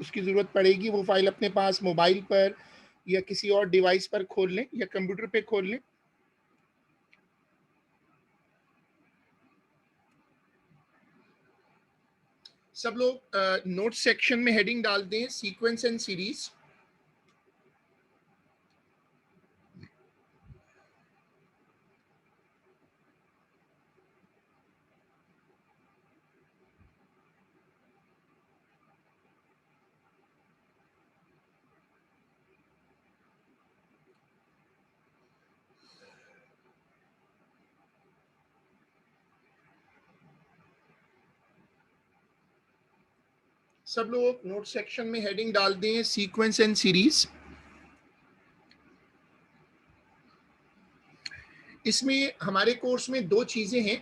उसकी ज़रूरत पड़ेगी, वो फ़ाइल अपने पास मोबाइल पर या किसी और डिवाइस पर खोल लें या कंप्यूटर पे खोल लें। सब लोग नोट सेक्शन में हेडिंग डाल दें सीक्वेंस एंड सीरीज। सब लोग नोट सेक्शन में हेडिंग डाल दें सीक्वेंस एंड सीरीज। इसमें हमारे कोर्स में दो चीजें हैं।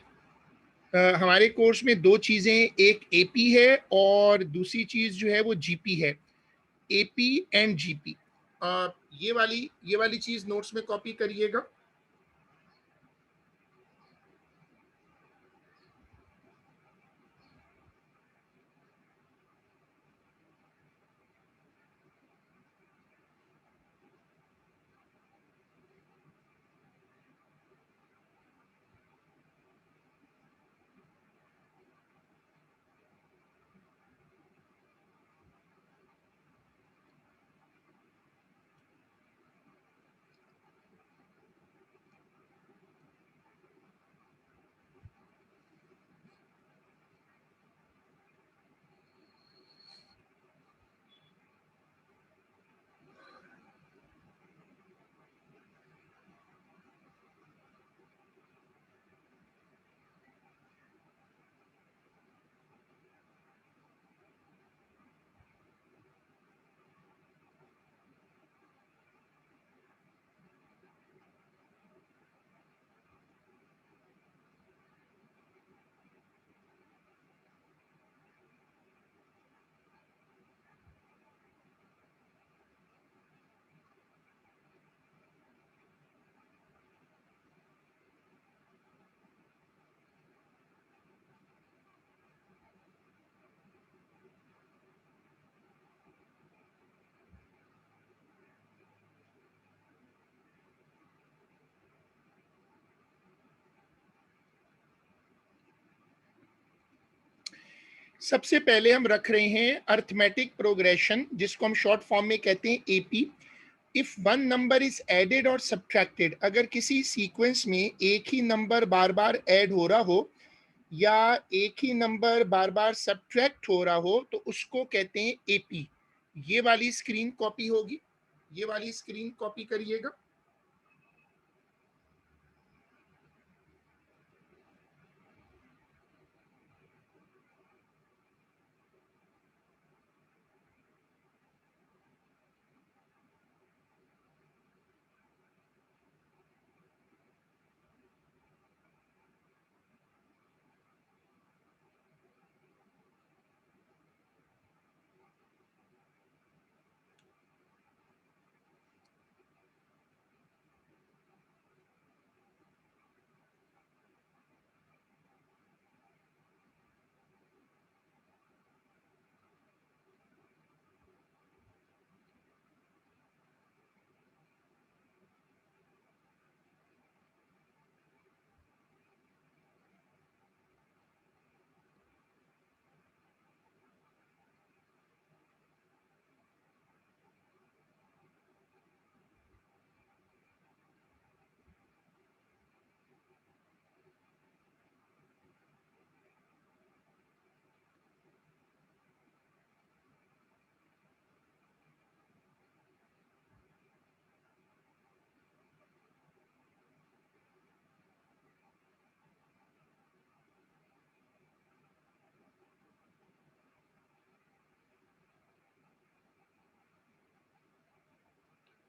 हमारे कोर्स में दो चीजें, एक एपी है और दूसरी चीज जो है वो जीपी है। AP and GP. ये वाली चीज नोट्स में कॉपी करिएगा। सबसे पहले हम रख रहे हैं अर्थमेटिक प्रोग्रेशन, जिसको हम शॉर्ट फॉर्म में कहते हैं AP. If one number is added और सब्ट्रैक्टेड, अगर किसी सीक्वेंस में एक ही नंबर बार बार ऐड हो रहा हो या एक ही नंबर बार बार सब्ट्रैक्ट हो रहा हो तो उसको कहते हैं एपी। ये वाली स्क्रीन कॉपी होगी, ये वाली स्क्रीन कॉपी करिएगा।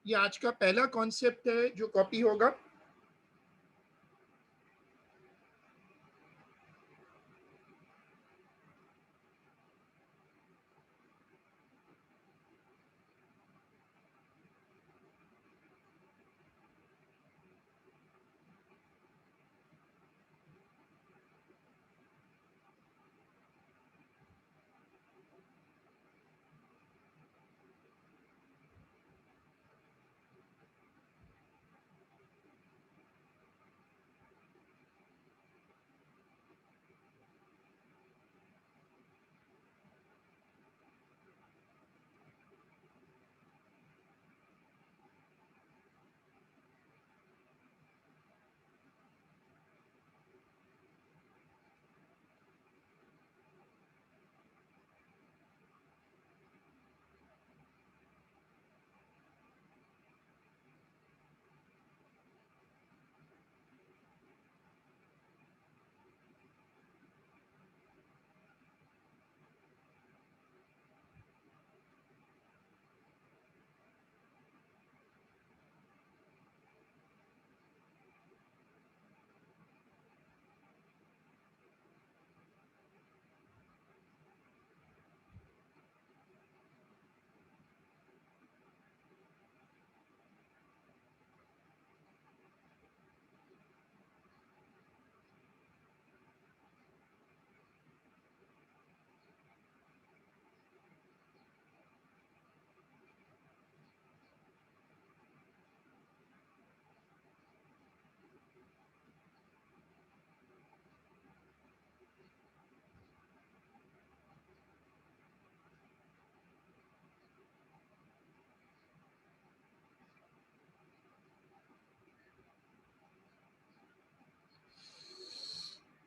ये आज का पहला कॉन्सेप्ट है जो कॉपी होगा।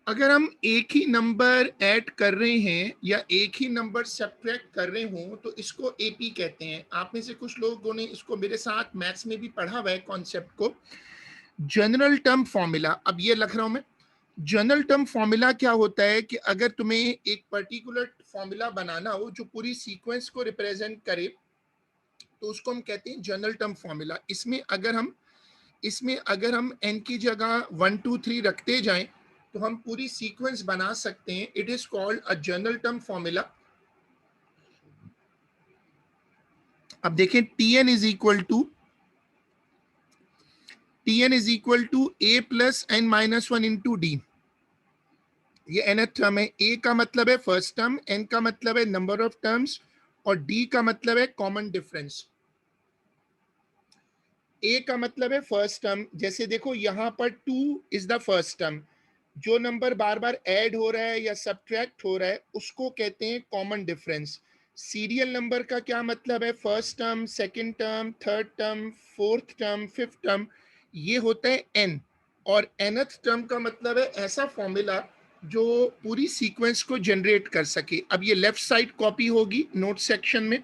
अगर हम एक ही नंबर ऐड कर रहे हैं या एक ही नंबर सब्ट्रैक्ट कर रहे हो तो इसको एपी कहते हैं। आप में से कुछ लोगों ने इसको मेरे साथ मैथ्स में भी पढ़ा हुआ है कॉन्सेप्ट को। जनरल टर्म फॉर्मूला, अब ये लिख रहा हूं मैं। जनरल टर्म फॉर्मूला क्या होता है कि अगर तुम्हें एक पर्टिकुलर फॉर्मूला बनाना हो जो पूरी सीक्वेंस को रिप्रेजेंट करे तो उसको हम कहते हैं जनरल टर्म फॉर्मूला। इसमें अगर हम एन की जगह 1 2 3 रखते जाएं तो हम पूरी सीक्वेंस बना सकते हैं। It is called a general term formula. अब देखें, T N is equal to A plus N minus one into D. ये nth टर्म है। ए का मतलब है फर्स्ट टर्म, एन का मतलब है नंबर ऑफ टर्म्स, और डी का मतलब है कॉमन डिफरेंस। ए का मतलब है फर्स्ट टर्म। जैसे देखो यहां पर 2 इज द फर्स्ट टर्म। जो नंबर बार बार ऐड हो रहा है या सब्ट्रैक्ट हो रहा है उसको कहते हैं कॉमन डिफरेंस। सीरियल नंबर का क्या मतलब है? First term, second term, third term, fourth term, fifth term. ये होता है एन। और nth टर्म का मतलब है ऐसा फॉर्मूला जो पूरी सीक्वेंस को जनरेट कर सके। अब ये लेफ्ट साइड कॉपी होगी नोट सेक्शन में।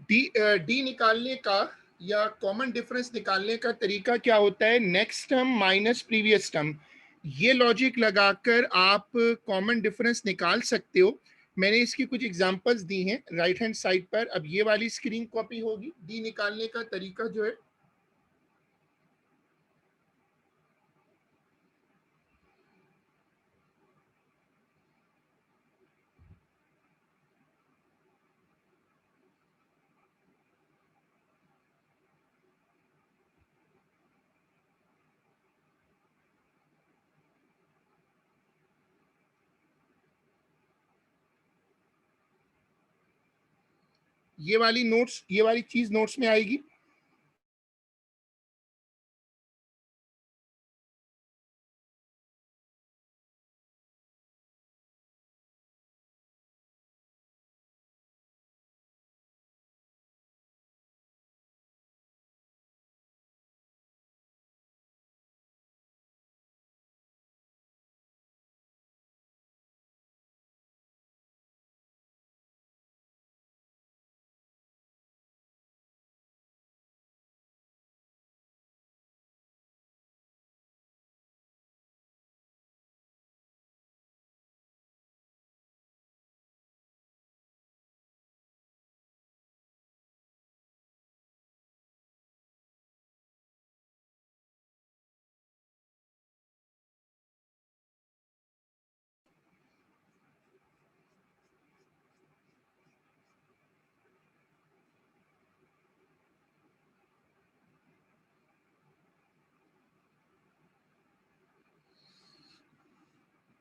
डी निकालने का या कॉमन डिफरेंस निकालने का तरीका क्या होता है? Next term minus previous term, ये लॉजिक लगाकर आप कॉमन डिफरेंस निकाल सकते हो। मैंने इसकी कुछ एग्जांपल्स दी हैं राइट हैंड साइड पर। अब ये वाली स्क्रीन कॉपी होगी, डी निकालने का तरीका जो है। ये वाली नोट्स, ये वाली चीज नोट्स में आएगी।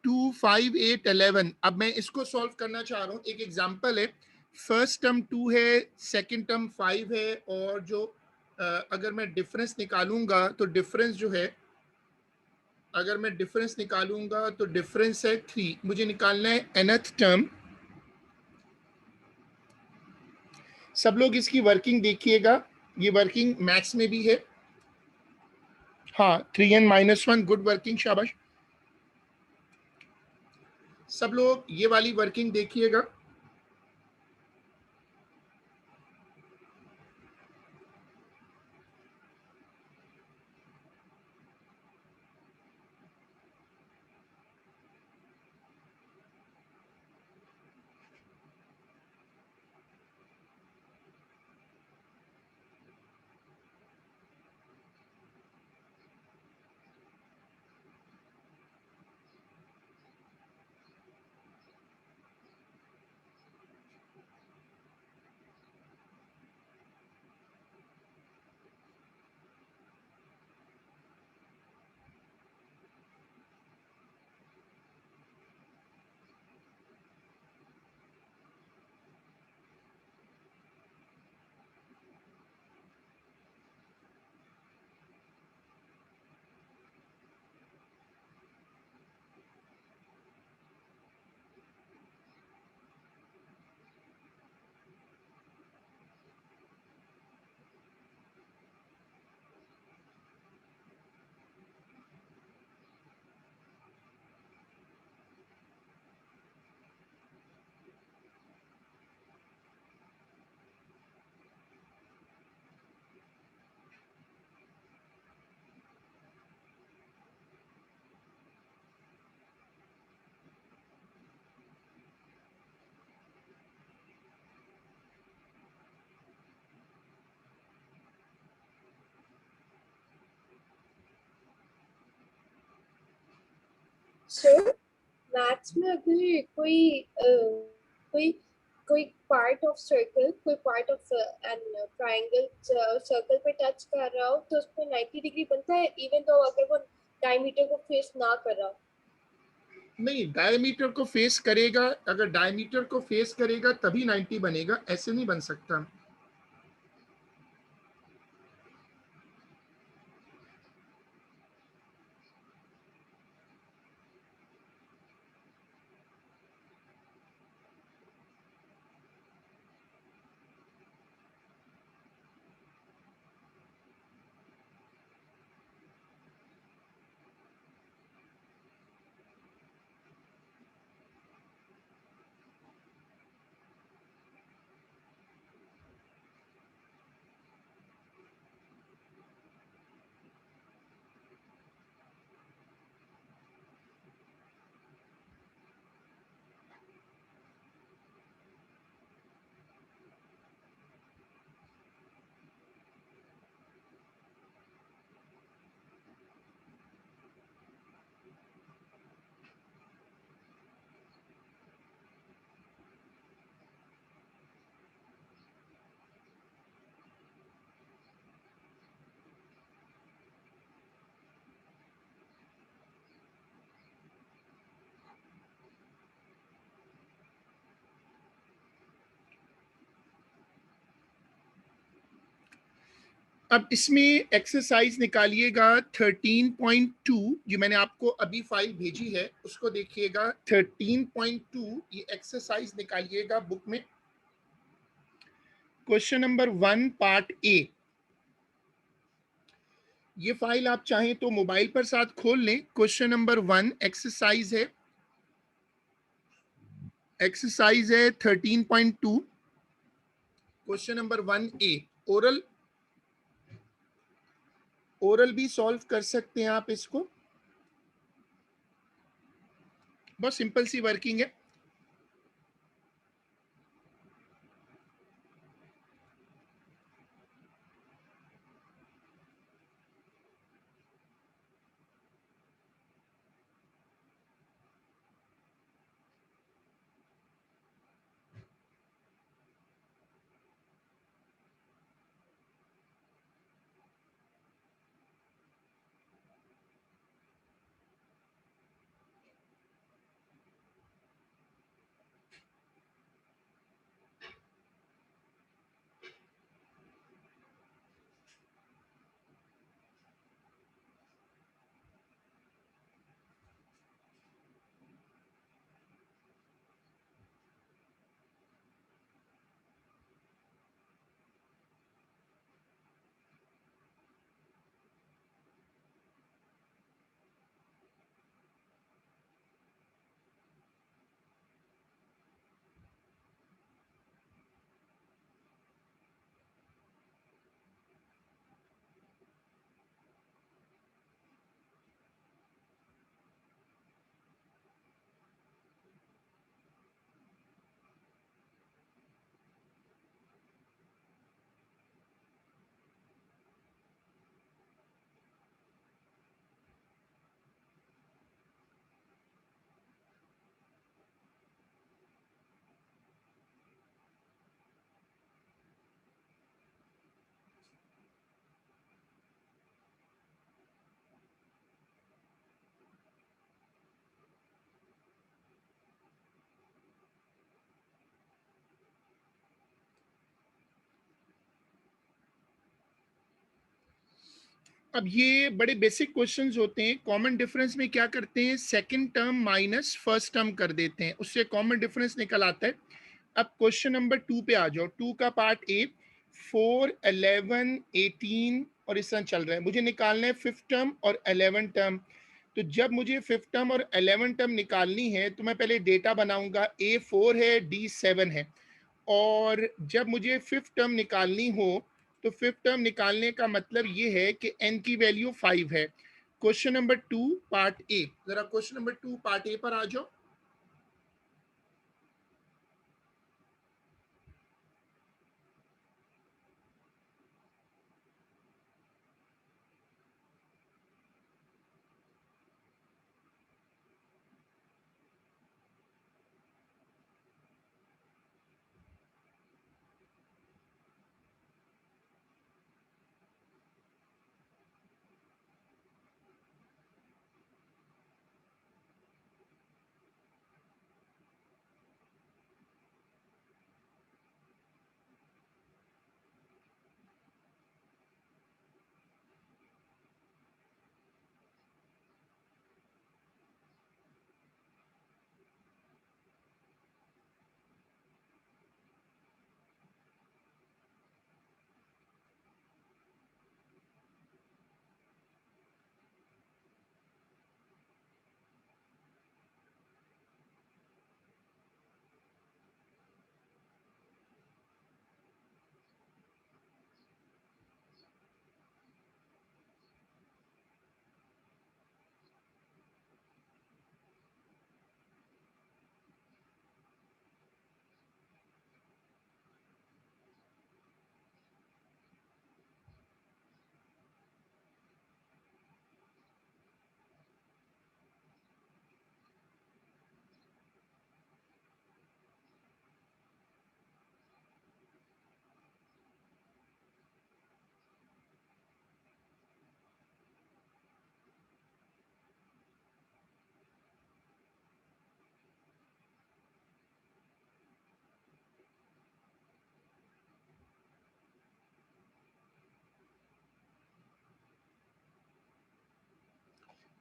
टू, 5, 8, 11। अब मैं इसको सॉल्व करना चाह रहा हूँ। एक एग्जांपल है, फर्स्ट टर्म 2 है, सेकंड टर्म 5 है, और जो अगर मैं डिफरेंस निकालूंगा तो डिफरेंस जो है, अगर मैं डिफरेंस निकालूंगा तो डिफरेंस है 3। मुझे निकालना है nth टर्म। सब लोग इसकी वर्किंग देखिएगा, ये वर्किंग मैथ्स में भी है। हाँ, 3n-1, गुड वर्किंग, शाबाश। सब लोग ये वाली वर्किंग देखिएगा। सर, मैथ्स में अगर कोई कोई पार्ट ऑफ सर्कल, कोई part of an triangle circle पे टच कर रहा हो तो उसमें 90 डिग्री बनता है, इवन तो अगर वो डायमीटर को फेस ना कर रहा हो। नहीं, डायमीटर को फेस करेगा, अगर डायमीटर को फेस करेगा तभी 90 बनेगा, ऐसे नहीं बन सकता। अब इसमें एक्सरसाइज निकालिएगा 13.2, जो मैंने आपको अभी फाइल भेजी है उसको देखिएगा। 13.2 ये एक्सरसाइज निकालिएगा बुक में। Question number 1 part A. ये फाइल आप चाहें तो मोबाइल पर साथ खोल लें। क्वेश्चन नंबर 1 एक्सरसाइज है, 13.2। क्वेश्चन नंबर 1 ए। ओरल भी सॉल्व कर सकते हैं आप इसको, बहुत सिंपल सी वर्किंग है। अब ये बड़े बेसिक क्वेश्चंस होते हैं। कॉमन डिफरेंस में क्या करते हैं, second term minus first term कर देते हैं, उससे कॉमन डिफरेंस निकल आता है। अब क्वेश्चन नंबर 2 पे आ जाओ। 2 का पार्ट ए। 4, 11, 18 और इस तरह चल रहा है। मुझे निकालना है फिफ्थ टर्म और 11 टर्म। तो जब मुझे फिफ्थ टर्म और 11 टर्म निकालनी है तो मैं पहले डेटा बनाऊंगा। ए 4 है, डी 7 है। और जब मुझे फिफ्थ टर्म निकालनी हो तो फिफ्थ टर्म निकालने का मतलब ये है कि n की वैल्यू 5 है। Question number 2 part A. जरा क्वेश्चन नंबर 2 पार्ट ए पर आ जाओ।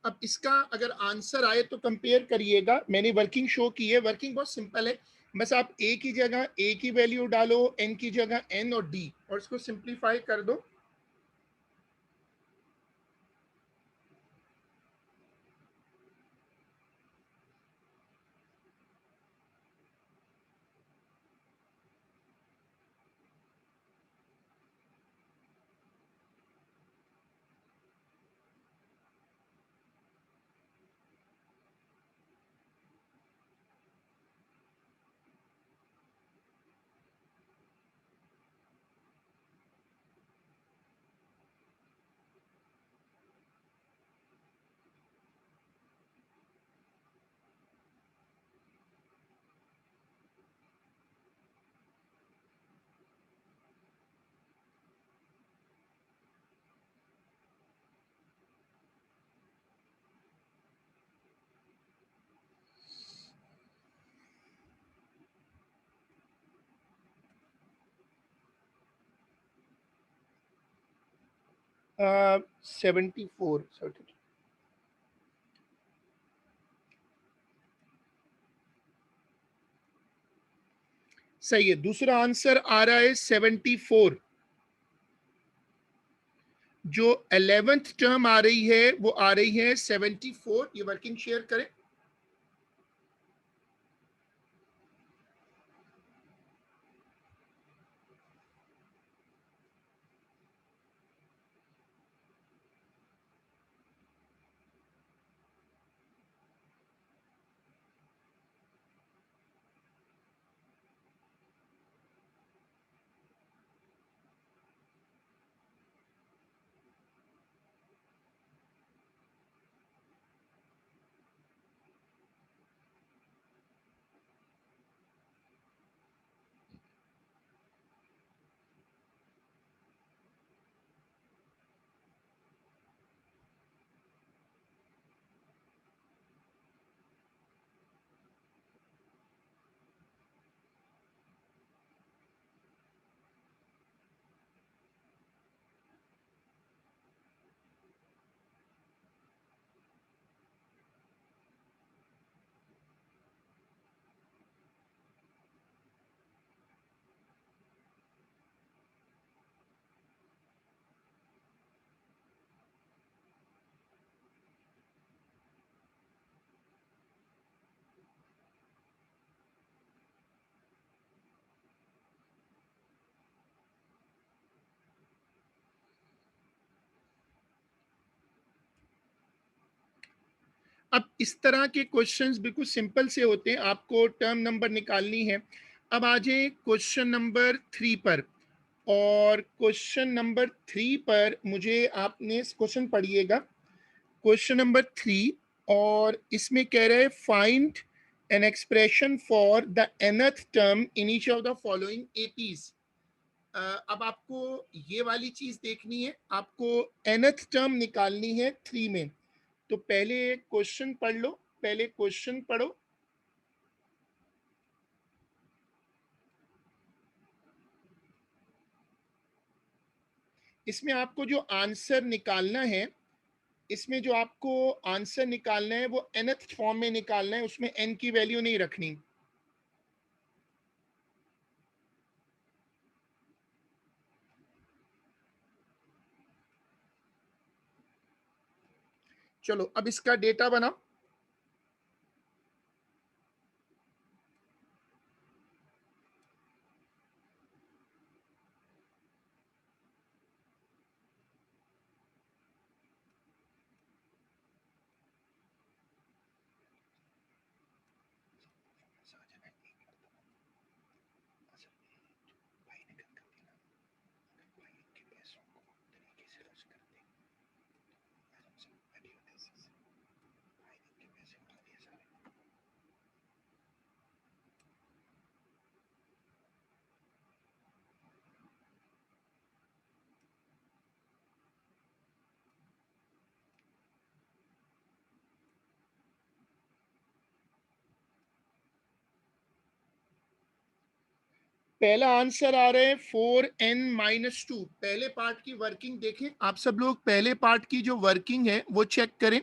अब इसका अगर आंसर आए तो कंपेयर करिएगा। मैंने वर्किंग शो की है, वर्किंग बहुत सिंपल है, बस आप ए की जगह ए की वैल्यू डालो, एन की जगह एन और डी, और इसको सिंप्लीफाई कर दो। uh, 74 सही है। दूसरा आंसर आ रहा है 74। जो 11th टर्म आ रही है वो आ रही है 74। ये वर्किंग शेयर करें। अब इस तरह के क्वेश्चंस बिल्कुल सिंपल से होते हैं, आपको टर्म नंबर निकालनी है। अब आ जाए क्वेश्चन नंबर 3 पर। और क्वेश्चन नंबर 3 पर मुझे आपने क्वेश्चन पढ़िएगा, क्वेश्चन नंबर 3। और इसमें कह रहे हैं find an expression for the nth term in each of the following APs. अब आपको ये वाली चीज देखनी है, आपको nth टर्म निकालनी है 3 में। तो पहले क्वेश्चन पढ़ लो, पहले क्वेश्चन पढ़ो। इसमें आपको जो आंसर निकालना है, इसमें जो आपको आंसर निकालना है वो nth फॉर्म में निकालना है, उसमें n की वैल्यू नहीं रखनी। चलो अब इसका डेटा बनाओ। पहला आंसर आ रहा है 4n-2। पहले पार्ट की वर्किंग देखें, आप सब लोग पहले पार्ट की जो वर्किंग है वो चेक करें।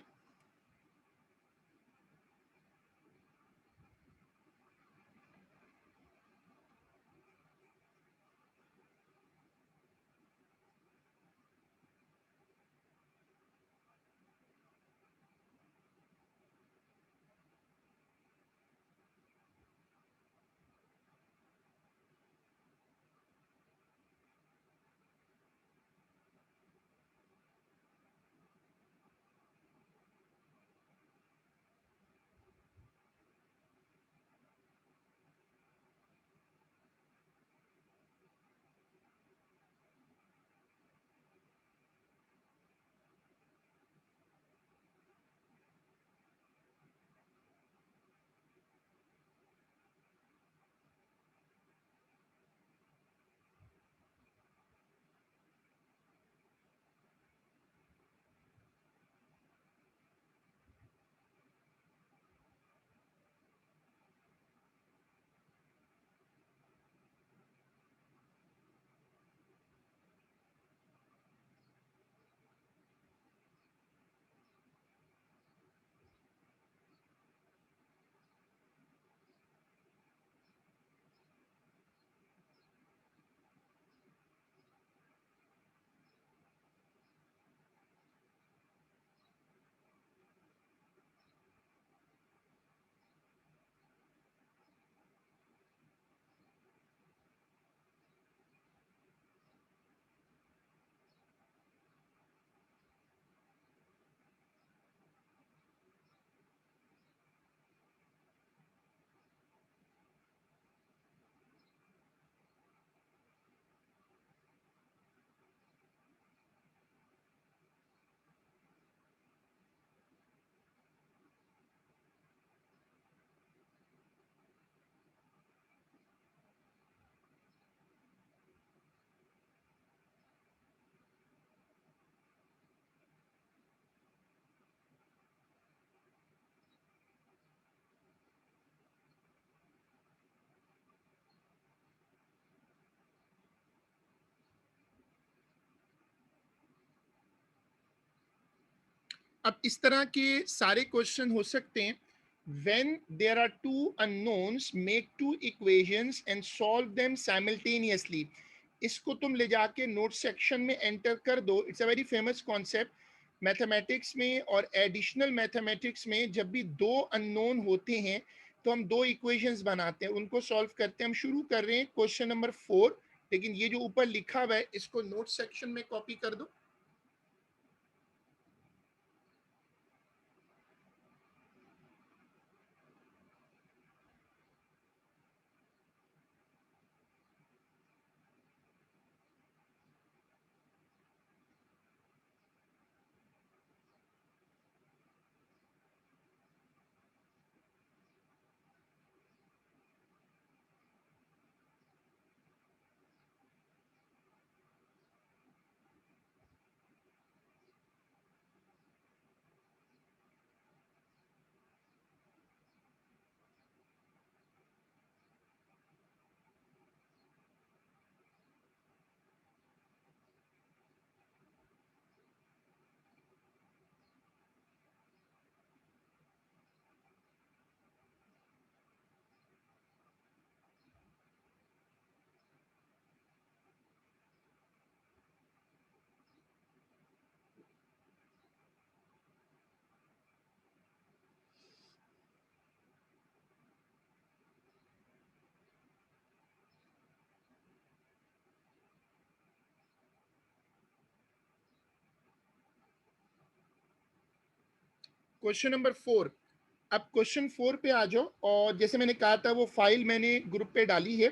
अब इस तरह के सारे क्वेश्चन हो सकते हैं। When there are two unknowns, make two equations and solve them simultaneously. इसको तुम ले जाके नोट सेक्शन में एंटर कर दो। It's a very famous concept mathematics में और एडिशनल मैथमेटिक्स में। जब भी दो अननोन होते हैं तो हम दो इक्वेशंस बनाते हैं, उनको सॉल्व करते हैं। हम शुरू कर रहे हैं क्वेश्चन नंबर 4, लेकिन ये जो ऊपर लिखा हुआ है इसको नोट सेक्शन में कॉपी कर दो। Question number 4। अब क्वेश्चन 4 पे आ जाओ, और जैसे मैंने कहा था वो फाइल मैंने ग्रुप पे डाली है,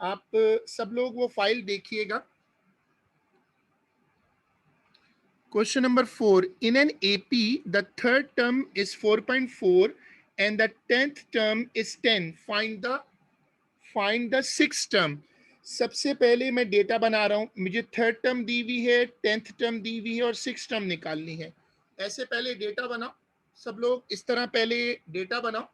आप सब लोग वो फाइल देखिएगा। Question number 4, in an AP the third term is 4.4 and the 10th term is 10, find the six term. सबसे पहले मैं डेटा बना रहा हूं, मुझे थर्ड टर्म दी हुई है, 10th टर्म दी हुई है और सिक्स टर्म निकालनी है। ऐसे पहले डेटा बनाओ, सब लोग इस तरह पहले डेटा बनाओ।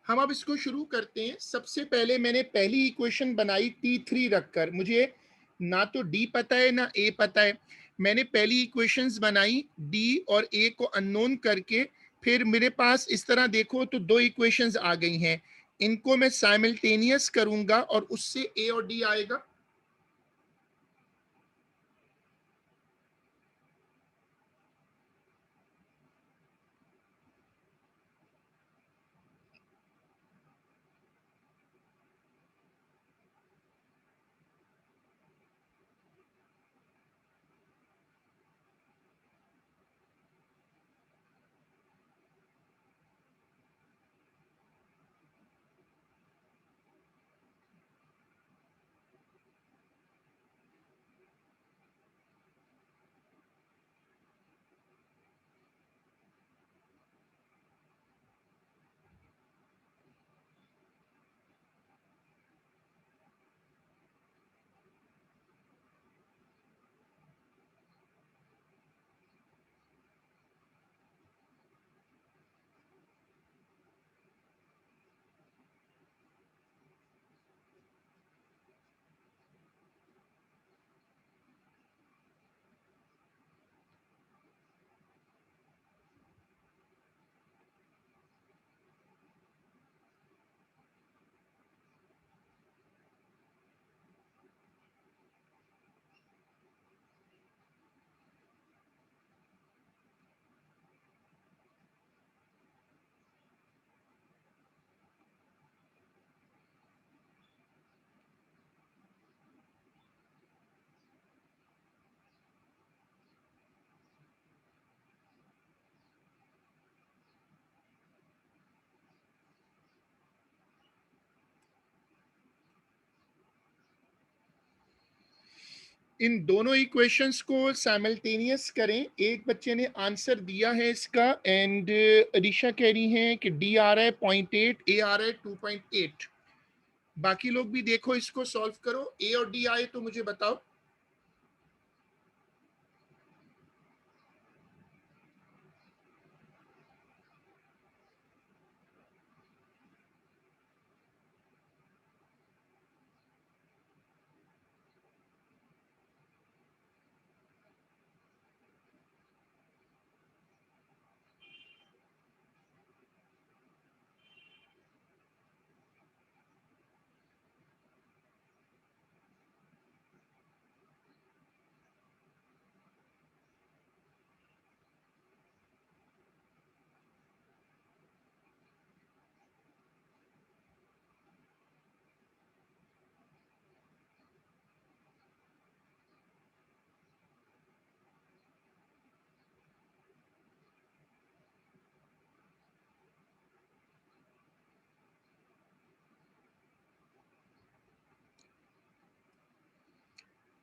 हम अब इसको शुरू करते हैं। सबसे पहले मैंने पहली इक्वेशन बनाई T3 रखकर। मुझे ना तो D पता है ना A पता है। मैंने पहली इक्वेशंस बनाई D और A को अननोन करके। फिर मेरे पास इस तरह देखो तो दो इक्वेशंस आ गई हैं, इनको मैं साइमल्टेनियस करूंगा और उससे A और D आएगा। इन दोनों इक्वेशंस को साइमल्टेनियस करें। एक बच्चे ने आंसर दिया है इसका, एंड अरीशा कह रही हैं कि डी आ रहा है 0.8, ए आ रहा है 2.8। बाकी लोग भी देखो, इसको सॉल्व करो। ए और डी आए तो मुझे बताओ।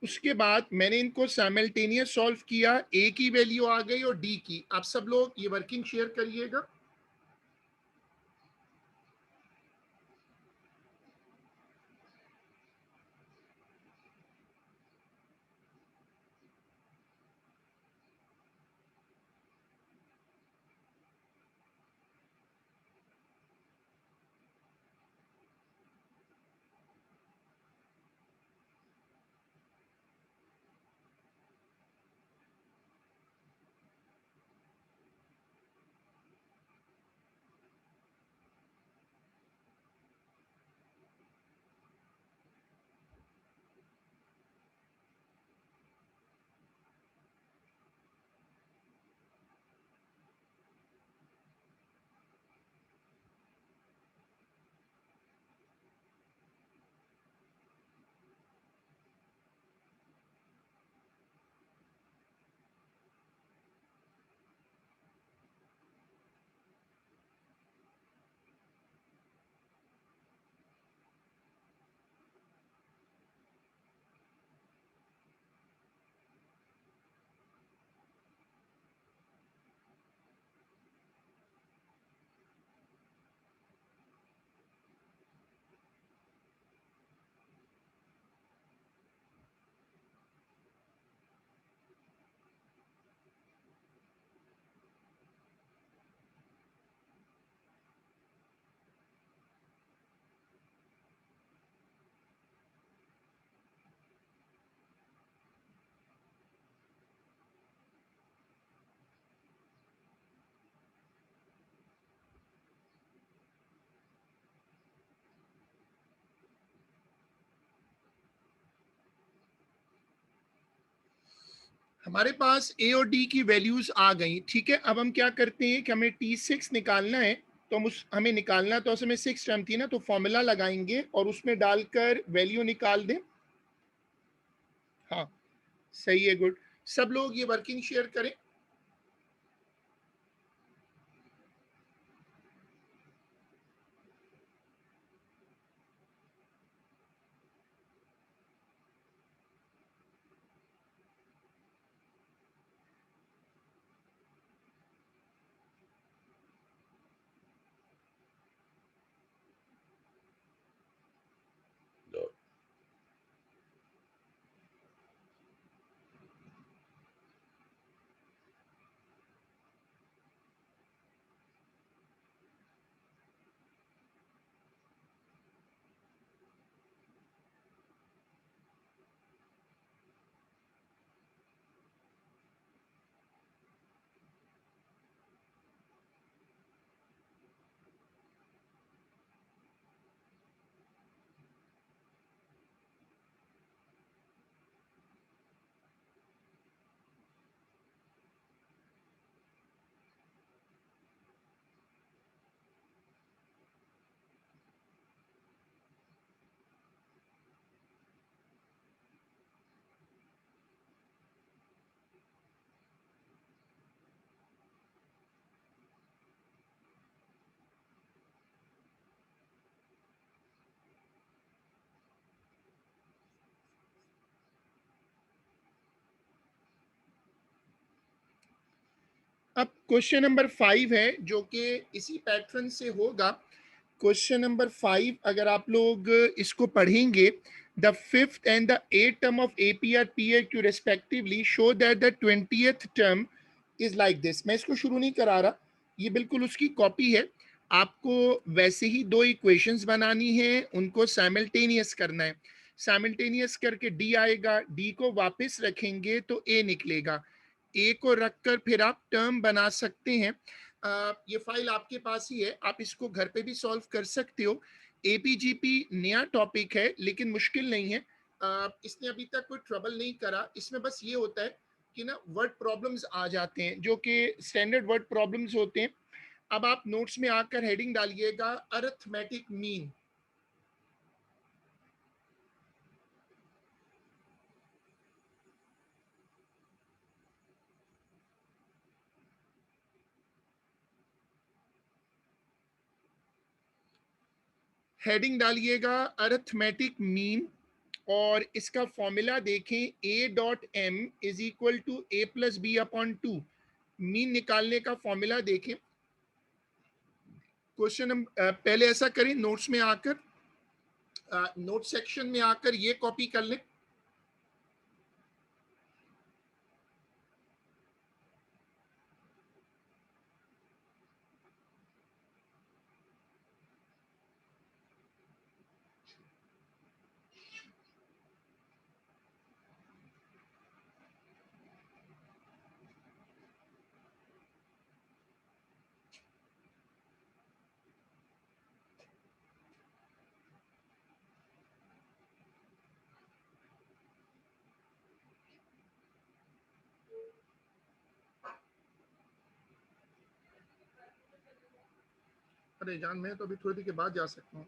उसके बाद मैंने इनको साइमल्टेनियस सॉल्व किया, ए की वैल्यू आ गई और डी की। आप सब लोग ये वर्किंग शेयर करिएगा। हमारे पास ए और डी की वैल्यूज आ गई। ठीक है, अब हम क्या करते हैं कि हमें T6 निकालना है। तो हम हमें निकालना, तो उसमें 6 टर्म थी ना, तो फॉर्मूला लगाएंगे और उसमें डालकर वैल्यू निकाल दें। हाँ, सही है, गुड। सब लोग ये वर्किंग शेयर करें। अब क्वेश्चन नंबर 5 है जो कि इसी पैटर्न से होगा। क्वेश्चन नंबर 5 अगर आप लोग इसको पढ़ेंगे, the fifth and the eight term of AP are P Q respectively show that the 20th term is like this. मैं इसको शुरू नहीं करा रहा, ये बिल्कुल उसकी कॉपी है। आपको वैसे ही दो इक्वेशंस बनानी है, उनको साइमल्टेनियस करना है। साइमल्टेनियस करके डी आएगा, डी को वापस रखेंगे तो ए निकलेगा। ए को रखकर फिर आप टर्म बना सकते हैं। ये फाइल आपके पास ही है, आप इसको घर पे भी सॉल्व कर सकते हो। एपीजीपी नया टॉपिक है लेकिन मुश्किल नहीं है। इसने अभी तक कोई ट्रबल नहीं करा। इसमें बस ये होता है कि ना वर्ड प्रॉब्लम्स आ जाते हैं जो कि स्टैंडर्ड वर्ड प्रॉब्लम्स होते हैं। अब आप नोट्स में आकर हेडिंग डालिएगा अरिथमेटिक मीन। हेडिंग डालिएगा अरिथमेटिक मीन और इसका फॉर्मूला देखें, A dot M is equal to A plus B upon two. Mean निकालने का फॉर्मूला देखें। क्वेश्चन पहले ऐसा करें, नोट्स में आकर नोट सेक्शन में आकर ये कॉपी कर लें। अरे जान, मैं तो अभी थोड़ी देर के बाद जा सकता हूँ।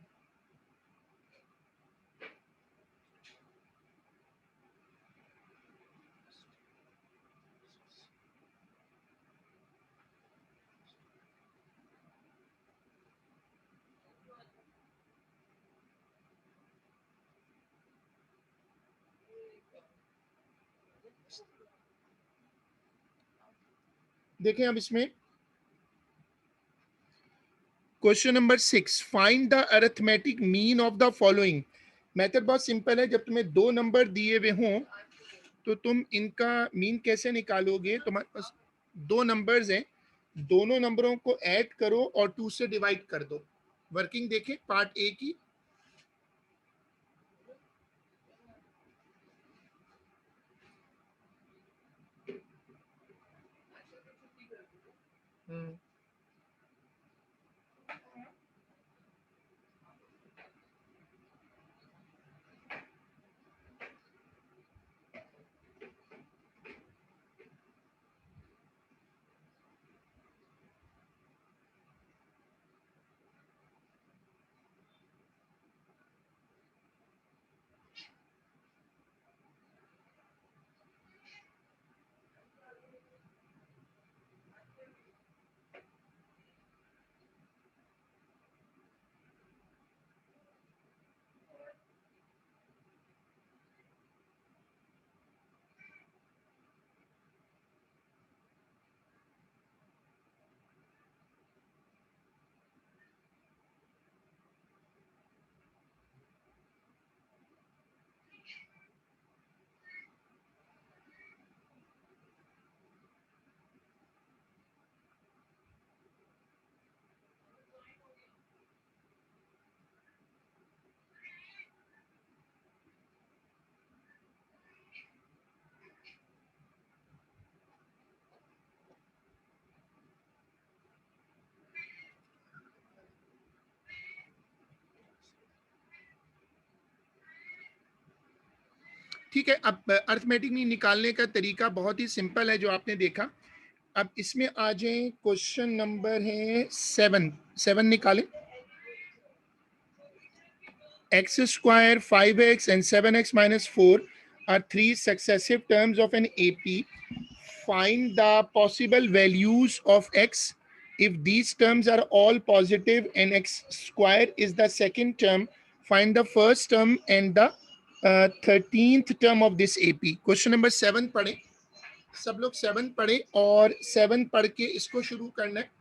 देखें अब इसमें question number 6, find the arithmetic mean of the following. Method बहुत सिंपल है। जब तुम्हें दो नंबर दिए हुए हों तो तुम इनका मीन कैसे निकालोगे? तुम्हारे पास दो नंबर्स हैं, दोनों नंबरों को ऐड करो और 2 से डिवाइड कर दो। वर्किंग देखें पार्ट ए की। ठीक है, अब अरिथमेटिक मीन निकालने का तरीका बहुत ही सिंपल है जो आपने देखा। अब इसमें आ जाए, क्वेश्चन नंबर है 7। 7 निकालें। x square, 5x and 7x minus 4 are three successive terms of an AP. Find the possible values of x if these terms are all positive and x square is the second term. Find the first term and the 13th term of this AP. Question number 7 पढ़ें। सब लोग 7 पढ़े और 7 पढ़ के इसको शुरू करना है।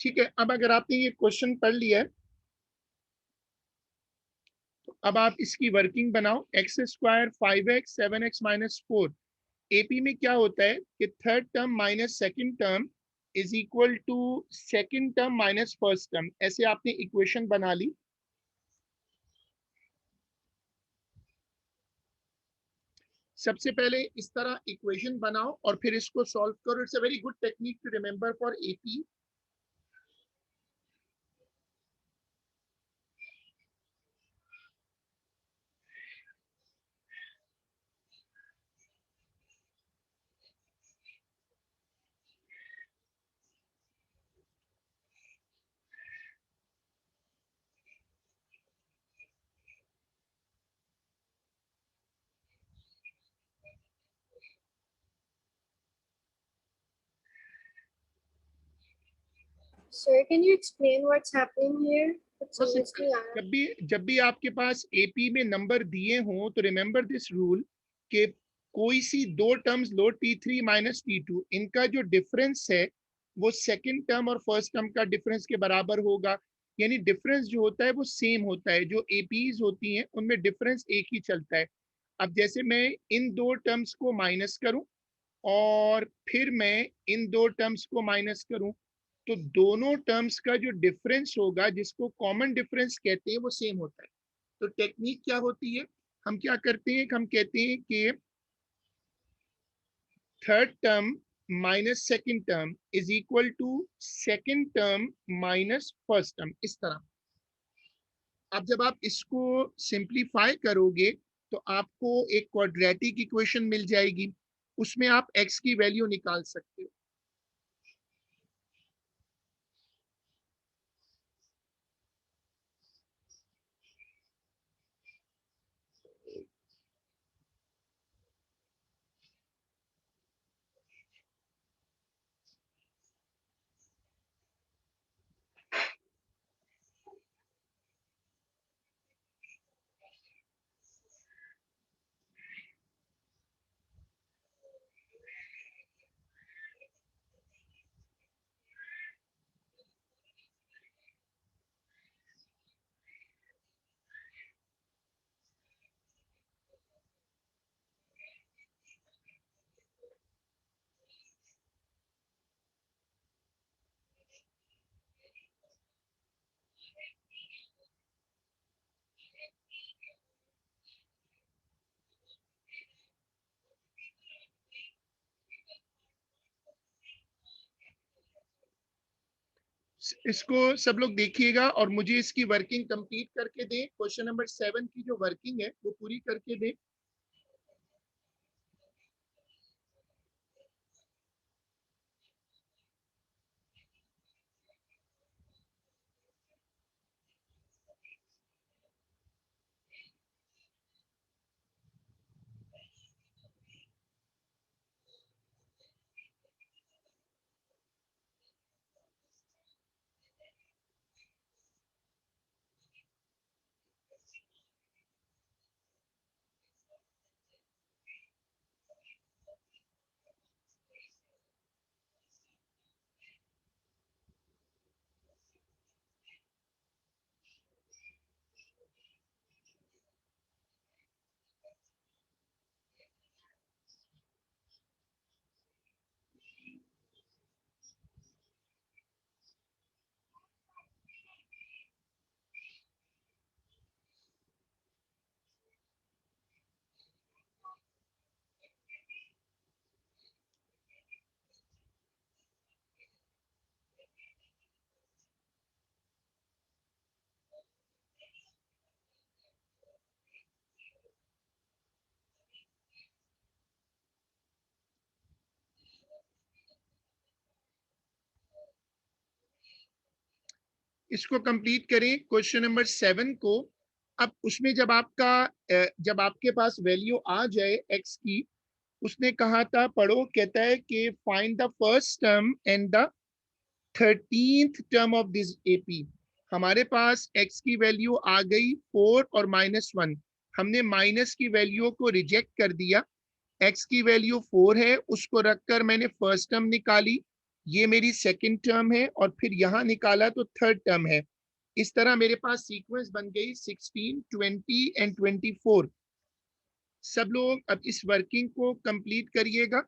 ठीक है, अब अगर आपने ये क्वेश्चन पढ़ लिया है तो अब आप इसकी वर्किंग बनाओ। X square 5x 7x minus 4, AP में क्या होता है कि third term minus second term is equal to second term minus first term. ऐसे आपने इक्वेशन बना ली। सबसे पहले इस तरह इक्वेशन बनाओ और फिर इसको सॉल्व करो। It's a very good technique to remember for AP. Sir, can you explain what's happening here? कुछ तो समझ नहीं आ रहा। जब भी आपके पास एपी में नंबर दिए हों तो रिमेंबर दिस रूल कि कोई सी दो टर्म्स लो T3 माइनस T2, इनका जो डिफरेंस है वो सेकंड टर्म और फर्स्ट टर्म का डिफरेंस के बराबर होगा। यानी डिफरेंस जो होता है वो सेम होता है। जो एपीज होती हैं उनमें डिफरेंस एक ही चलता है। अब जैसे मैं इन दो टर्म्स को माइनस करूं और फिर मैं इन दो टर्म्स को माइनस करूं तो दोनों टर्म्स का जो डिफरेंस होगा, जिसको कॉमन डिफरेंस कहते हैं, वो सेम होता है। तो टेक्निक क्या होती है, हम क्या करते हैं, हम कहते हैं कि third term minus second term is equal to second term minus first term, इस तरह। अब जब आप इसको सिंप्लीफाई करोगे तो आपको एक क्वाड्रेटिक इक्वेशन मिल जाएगी। उसमें आप x की वैल्यू निकाल सकते हो। इसको सब लोग देखिएगा और मुझे इसकी वर्किंग कंप्लीट करके दें। क्वेश्चन नंबर 7 की जो वर्किंग है वो पूरी करके दें। इसको कंप्लीट करें क्वेश्चन नंबर 7 को। अब उसमें जब आपके पास वैल्यू आ जाए x की, उसने कहा था पढ़ो, कहता है कि find the first term and the 13th term of this AP. हमारे पास x की वैल्यू आ गई 4 और -1। हमने माइनस की वैल्यू को रिजेक्ट कर दिया। x की वैल्यू 4 है, उसको रखकर मैंने फर्स्ट टर्म निकाली, ये मेरी सेकंड टर्म है, और फिर यहां निकाला तो थर्ड टर्म है। इस तरह मेरे पास सीक्वेंस बन गई 16, 20 एंड 24। सब लोग अब इस वर्किंग को कंप्लीट करिएगा।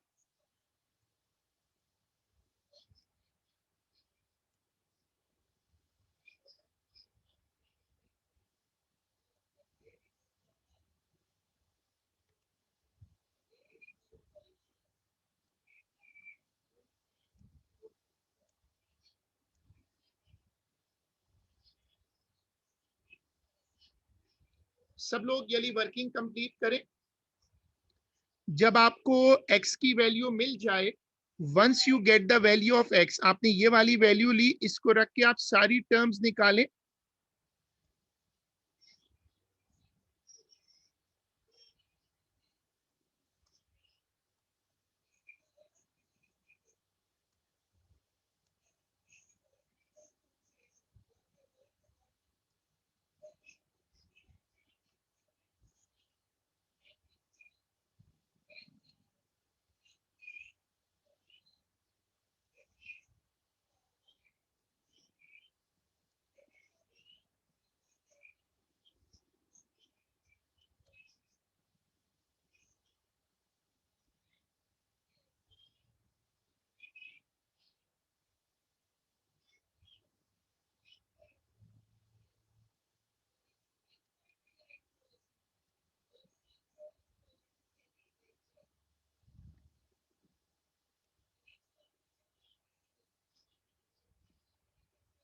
सब लोग ये वर्किंग कंप्लीट करें। जब आपको x की वैल्यू मिल जाए, once you get the value of x, आपने ये वाली वैल्यू ली, इसको रख के आप सारी टर्म्स निकालें।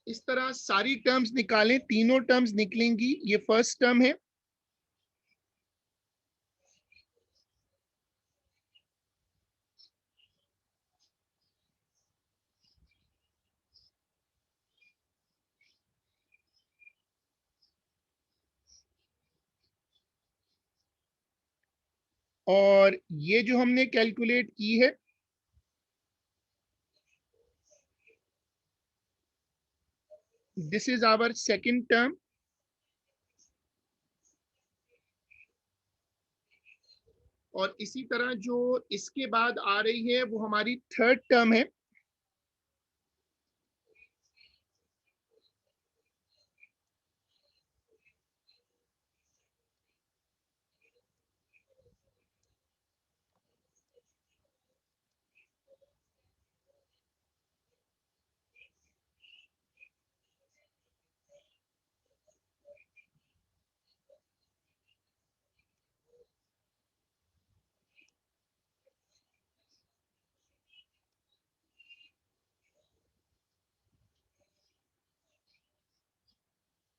इस तरह सारी टर्म्स निकालें, तीनों टर्म्स निकलेंगी। ये फर्स्ट टर्म है, और ये जो हमने कैलकुलेट की है, this is our second term. और इसी तरह जो इसके बाद आ रही है वो हमारी थर्ड टर्म है।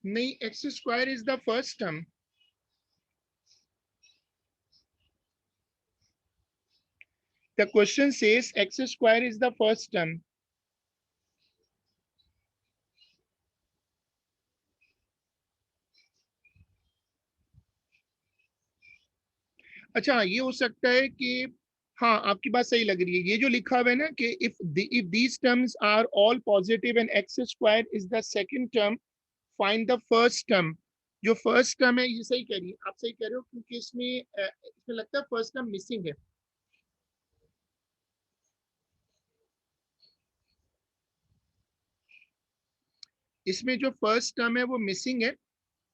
नहीं, x square is the first term. The question says x square is the first term. अच्छा, ये हो सकता है कि, हाँ आपकी बात सही लग रही है। ये जो लिखा हुआ है ना कि if these terms are all positive and X square is the second term, find the first term. जो फर्स्ट टर्म है, ये सही कह रही है, आप सही कह रहे हो, क्योंकि इसमें लगता है फर्स्ट टर्म मिसिंग है। इसमें जो फर्स्ट टर्म है वो मिसिंग है।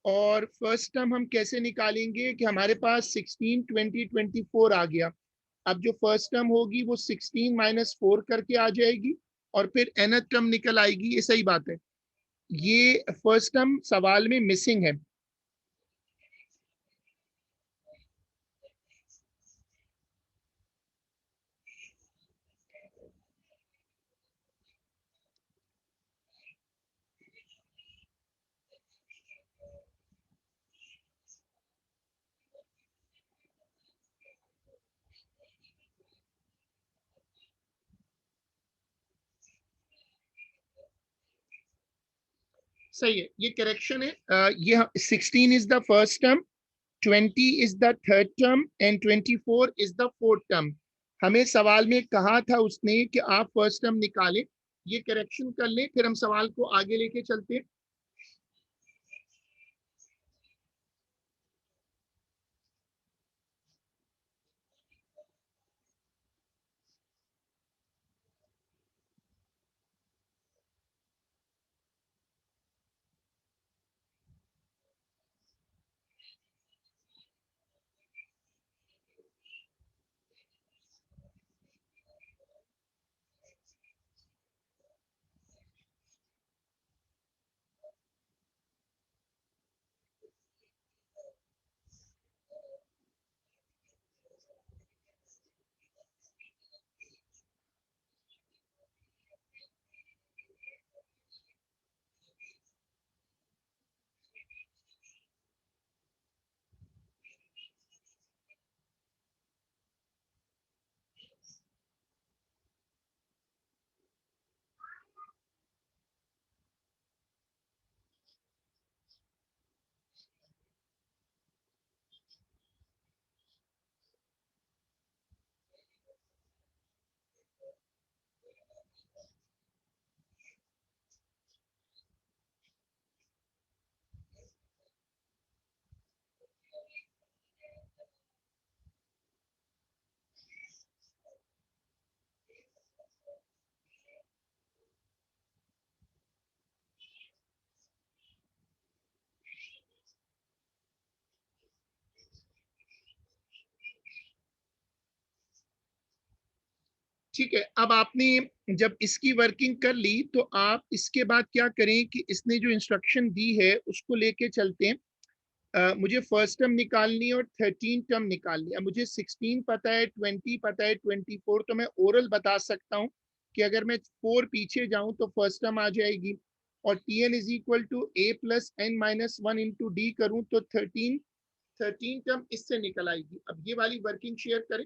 और फर्स्ट टर्म हम कैसे निकालेंगे कि हमारे पास 16, 20, 24 आ गया। अब जो फर्स्ट टर्म होगी वो 16 -4 करके आ जाएगी, और फिर nth टर्म निकल आएगी। ये सही बात है, ये फर्स्ट टर्म सवाल में मिसिंग है। सही है, ये करेक्शन है। ये 16 is the first term, 20 is the third term and 24 is the fourth term. हमें सवाल में कहा था उसने कि आप फर्स्ट टर्म निकालें, ये करेक्शन कर लें, फिर हम सवाल को आगे लेके चलते हैं। ठीक है, अब आपने जब इसकी वर्किंग कर ली तो आप इसके बाद क्या करें कि इसने जो इंस्ट्रक्शन दी है उसको लेके चलते हैं। मुझे फर्स्ट टर्म निकालनी है और 13 टर्म निकालनी है। मुझे 16 पता है, 20 पता है, 24 तो मैं ओरल बता सकता हूँ कि अगर मैं 4 पीछे जाऊं तो फर्स्ट टर्म आ जाएगी, और T N is equal to A plus N minus one into D करूं तो 13 टर्म इससे निकल आएगी। अब ये वाली वर्किंग शेयर करें।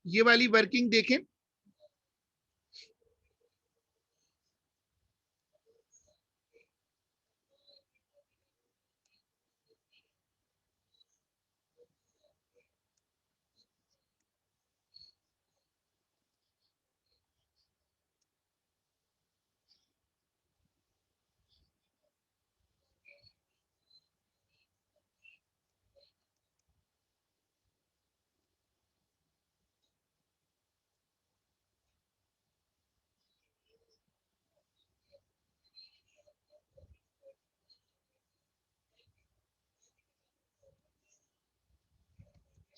ये वाली वर्किंग देखें।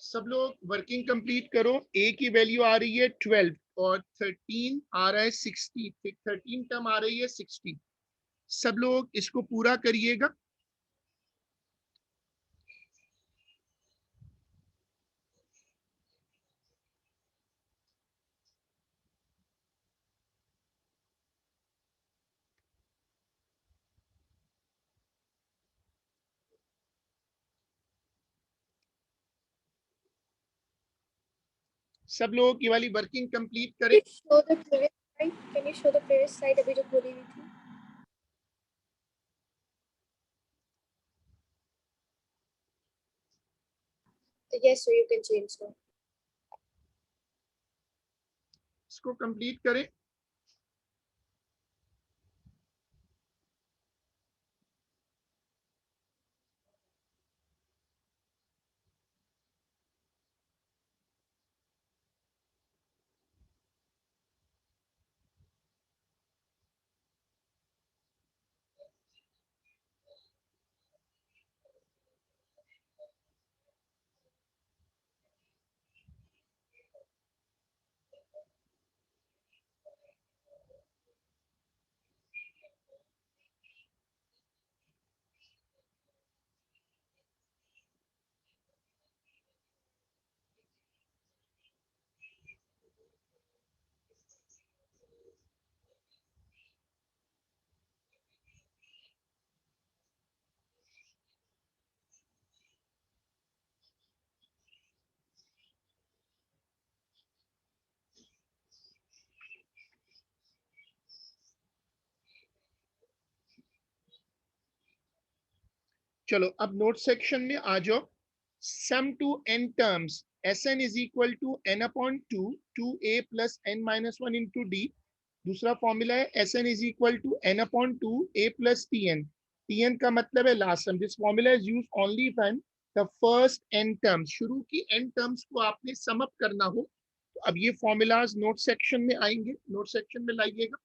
सब लोग वर्किंग कंप्लीट करो। ए की वैल्यू आ रही है 12 और 13 आ रहा है 60, 13 टर्म आ रही है 60। सब लोग इसको पूरा करिएगा। सब लोग ये वाली वर्किंग कंप्लीट करें। show the previous slide? Can you show the previous slide अभी जो खोली हुई थी? Yes, so you can change now. इसको कंप्लीट करें। चलो अब नोट सेक्शन में आ जाओ। Sum to n terms Sn is equal to n upon 2a plus n minus 1 into d। दूसरा फॉर्मूला है Sn is equal to n upon 2a plus tn। tn का मतलब है last sum. This formula is use only when the first n terms, शुरू की n terms को आपने sum up करना हो। तो अब ये फॉर्मूलाज नोट सेक्शन में आएंगे, नोट सेक्शन में लाइएगा।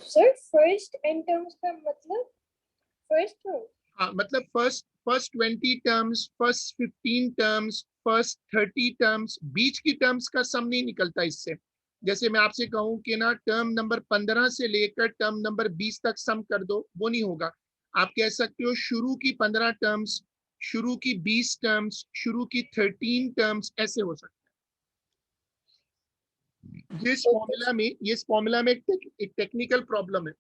सर फर्स्ट एन टर्म्स का मतलब फर्स्ट टर्म? हाँ, मतलब first first 20 terms, first 15 terms, first 30 terms, बीच की टर्म्स का सम नहीं निकलता इससे। जैसे मैं आपसे कहूं कि ना टर्म नंबर 15 से लेकर टर्म नंबर 20 तक सम कर दो, वो नहीं होगा। आप कह सकते हो शुरू की 15 टर्म्स, शुरू की 20 टर्म्स, शुरू की 13 टर्म्स, ऐसे हो सकता है। Okay sir. ये इस फॉर्मूला में एक टेक्निकल प्रॉब्लम है।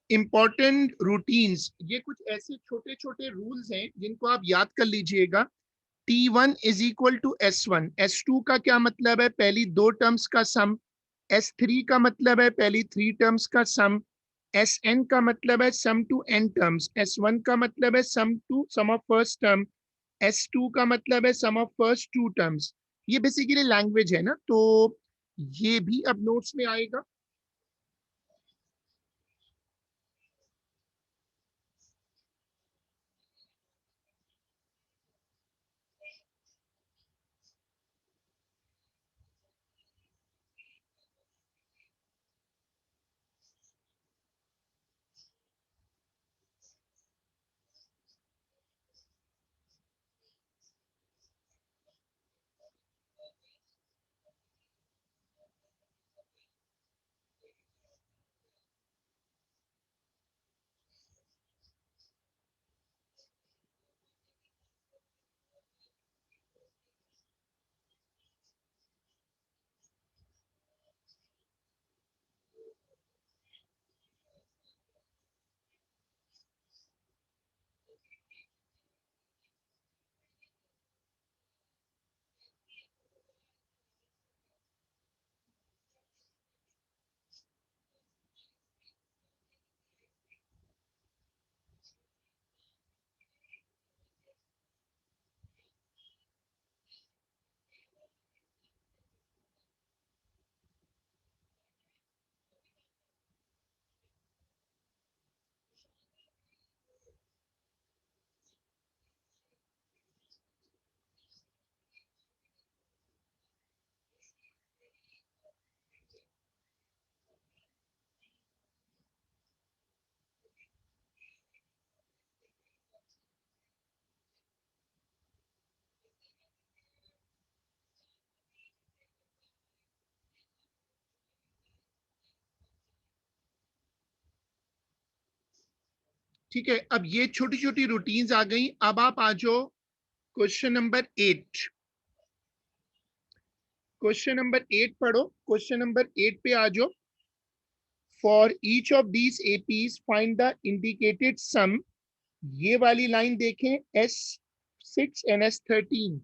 इंपॉर्टेंट रूटीन्स, ये कुछ ऐसे छोटे छोटे रूल्स हैं जिनको आप याद कर लीजिएगा। T1 is equal to S1। S2 का क्या मतलब है? पहली दो टर्म्स का सम। S3 का मतलब है पहली 3 टर्म्स का सम, Sn का मतलब है सम टू n टर्म्स, S1 का मतलब है सम ऑफ फर्स्ट टर्म, S2 का मतलब है सम ऑफ फर्स्ट 2 टर्म्स। ये बेसिकली लैंग्वेज है ना, तो ये भी अब नोट्स में आएगा। ठीक है, अब ये छोटी छोटी रूटीन्स आ गई। अब आप आ जाओ क्वेश्चन नंबर 8। क्वेश्चन नंबर 8 पढ़ो, क्वेश्चन नंबर 8 पे आ जाओ। For each of these APs find the indicated sum. ये वाली लाइन देखें, S6 and S13।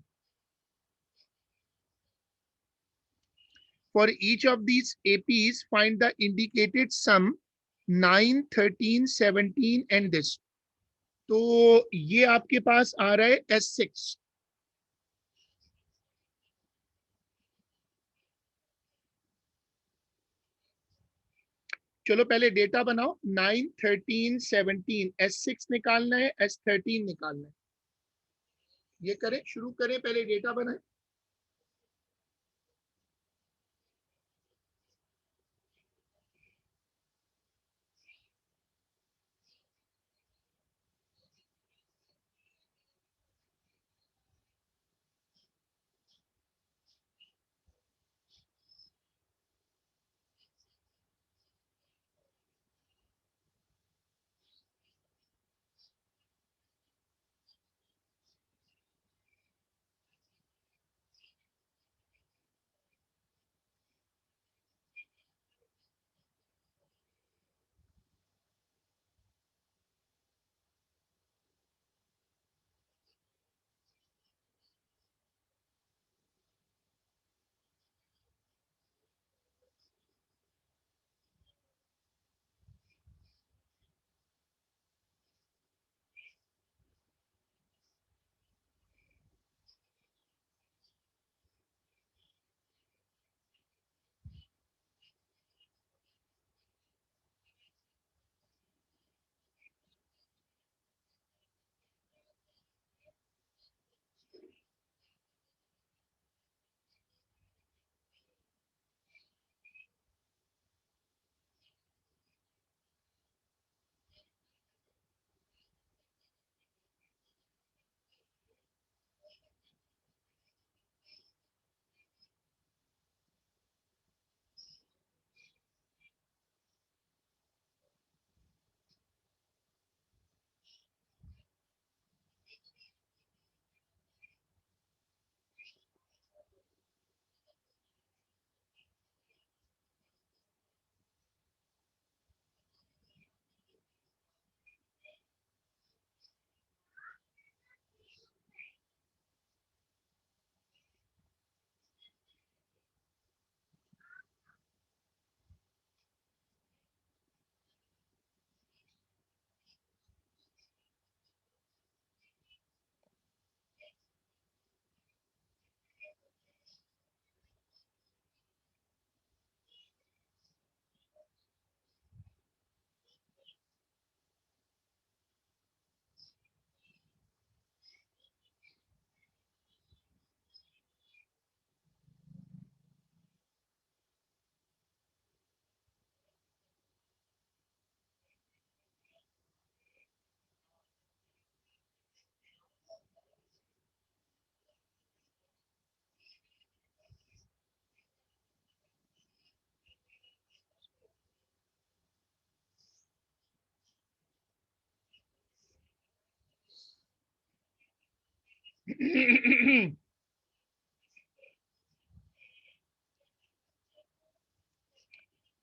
For each of these APs, find the indicated sum 9, 13, 17 and this. तो ये आपके पास आ रहा है S6। चलो पहले डेटा बनाओ, 9, 13, 17, S6 निकालना है, S13 निकालना है। ये करें, शुरू करें, पहले डेटा बनाए।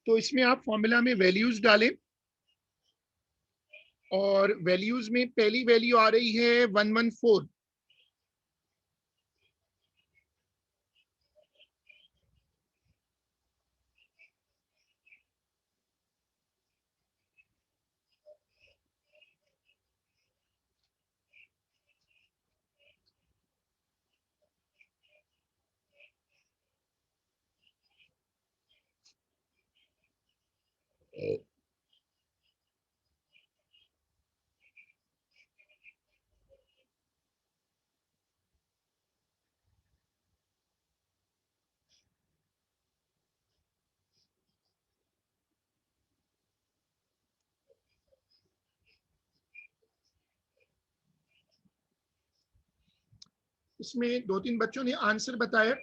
तो इसमें आप फॉर्मूला में वैल्यूज डालें और वैल्यूज में पहली वैल्यू आ रही है 114। इसमें दो तीन बच्चों ने आंसर बताया।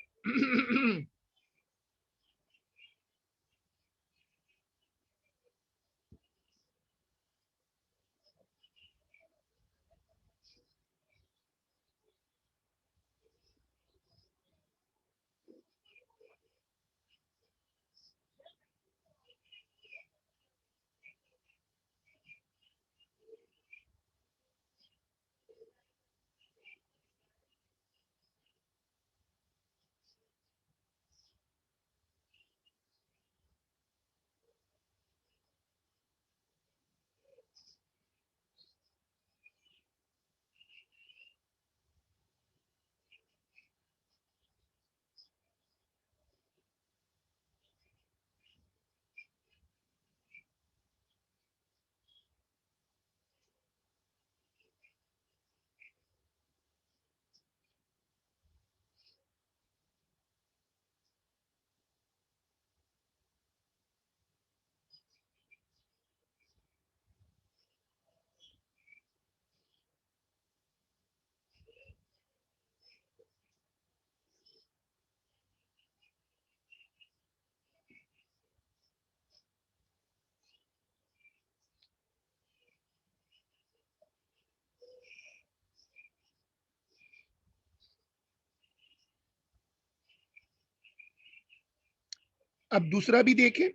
अब दूसरा भी देखें।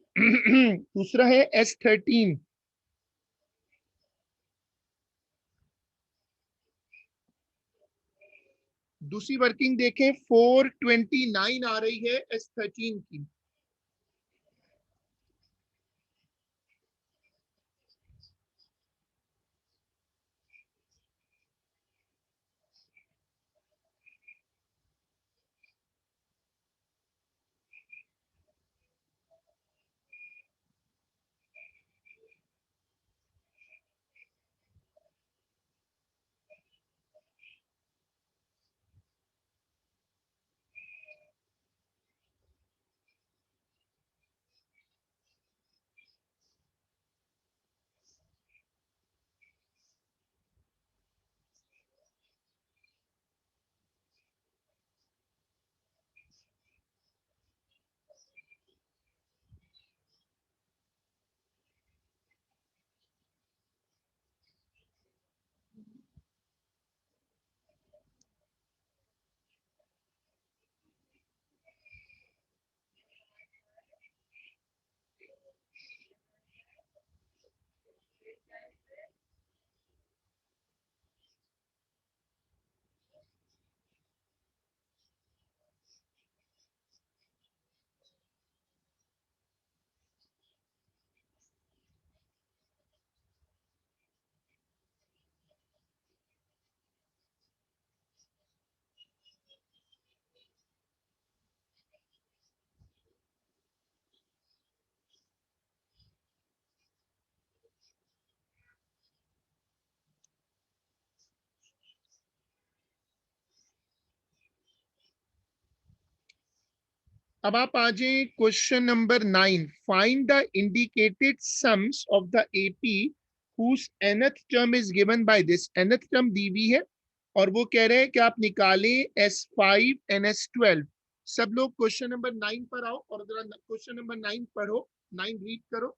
दूसरा है S13। दूसरी वर्किंग देखें, 429 आ रही है S13 की। अब आप आ जाए question number 9। Find the indicated sums of the AP whose nth term is given by this। nth term दी हुई है और वो कह रहे हैं कि आप निकालें S5 NS12। सब लोग क्वेश्चन नंबर 9 पर आओ और जरा क्वेश्चन नंबर 9 पढ़ो, 9 रीड करो।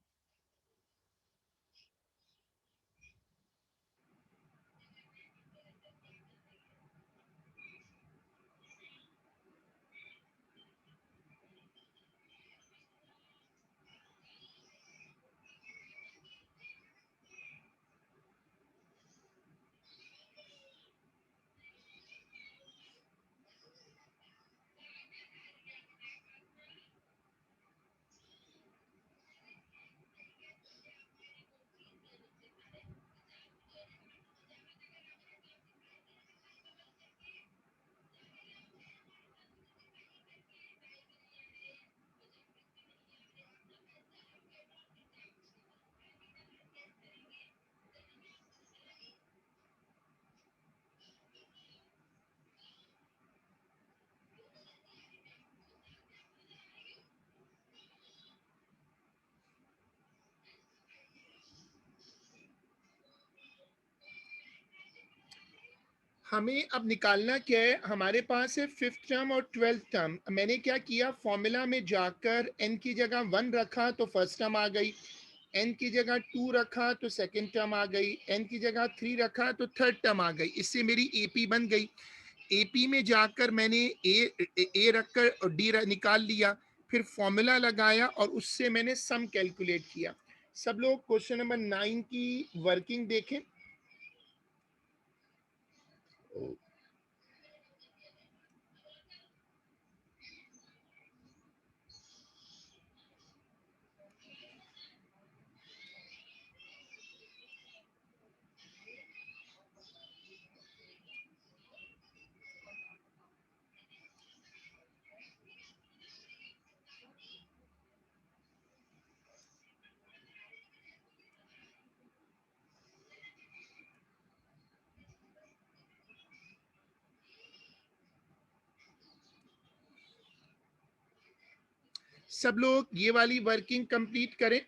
हमें अब निकालना क्या है, हमारे पास है 5th टर्म और 12th टर्म। मैंने क्या किया, फॉर्मूला में जाकर n की जगह 1 रखा तो फर्स्ट टर्म आ गई, n की जगह 2 रखा तो सेकंड टर्म आ गई, n की जगह 3 रखा तो थर्ड टर्म आ गई। इससे मेरी एपी बन गई। एपी में जाकर मैंने ए रखकर और डी निकाल लिया, फिर फॉर्मूला लगाया और उससे मैंने सम कैलकुलेट किया। सब लोग क्वेश्चन नंबर 9 की वर्किंग देखें। सब लोग ये वाली वर्किंग कंप्लीट करें।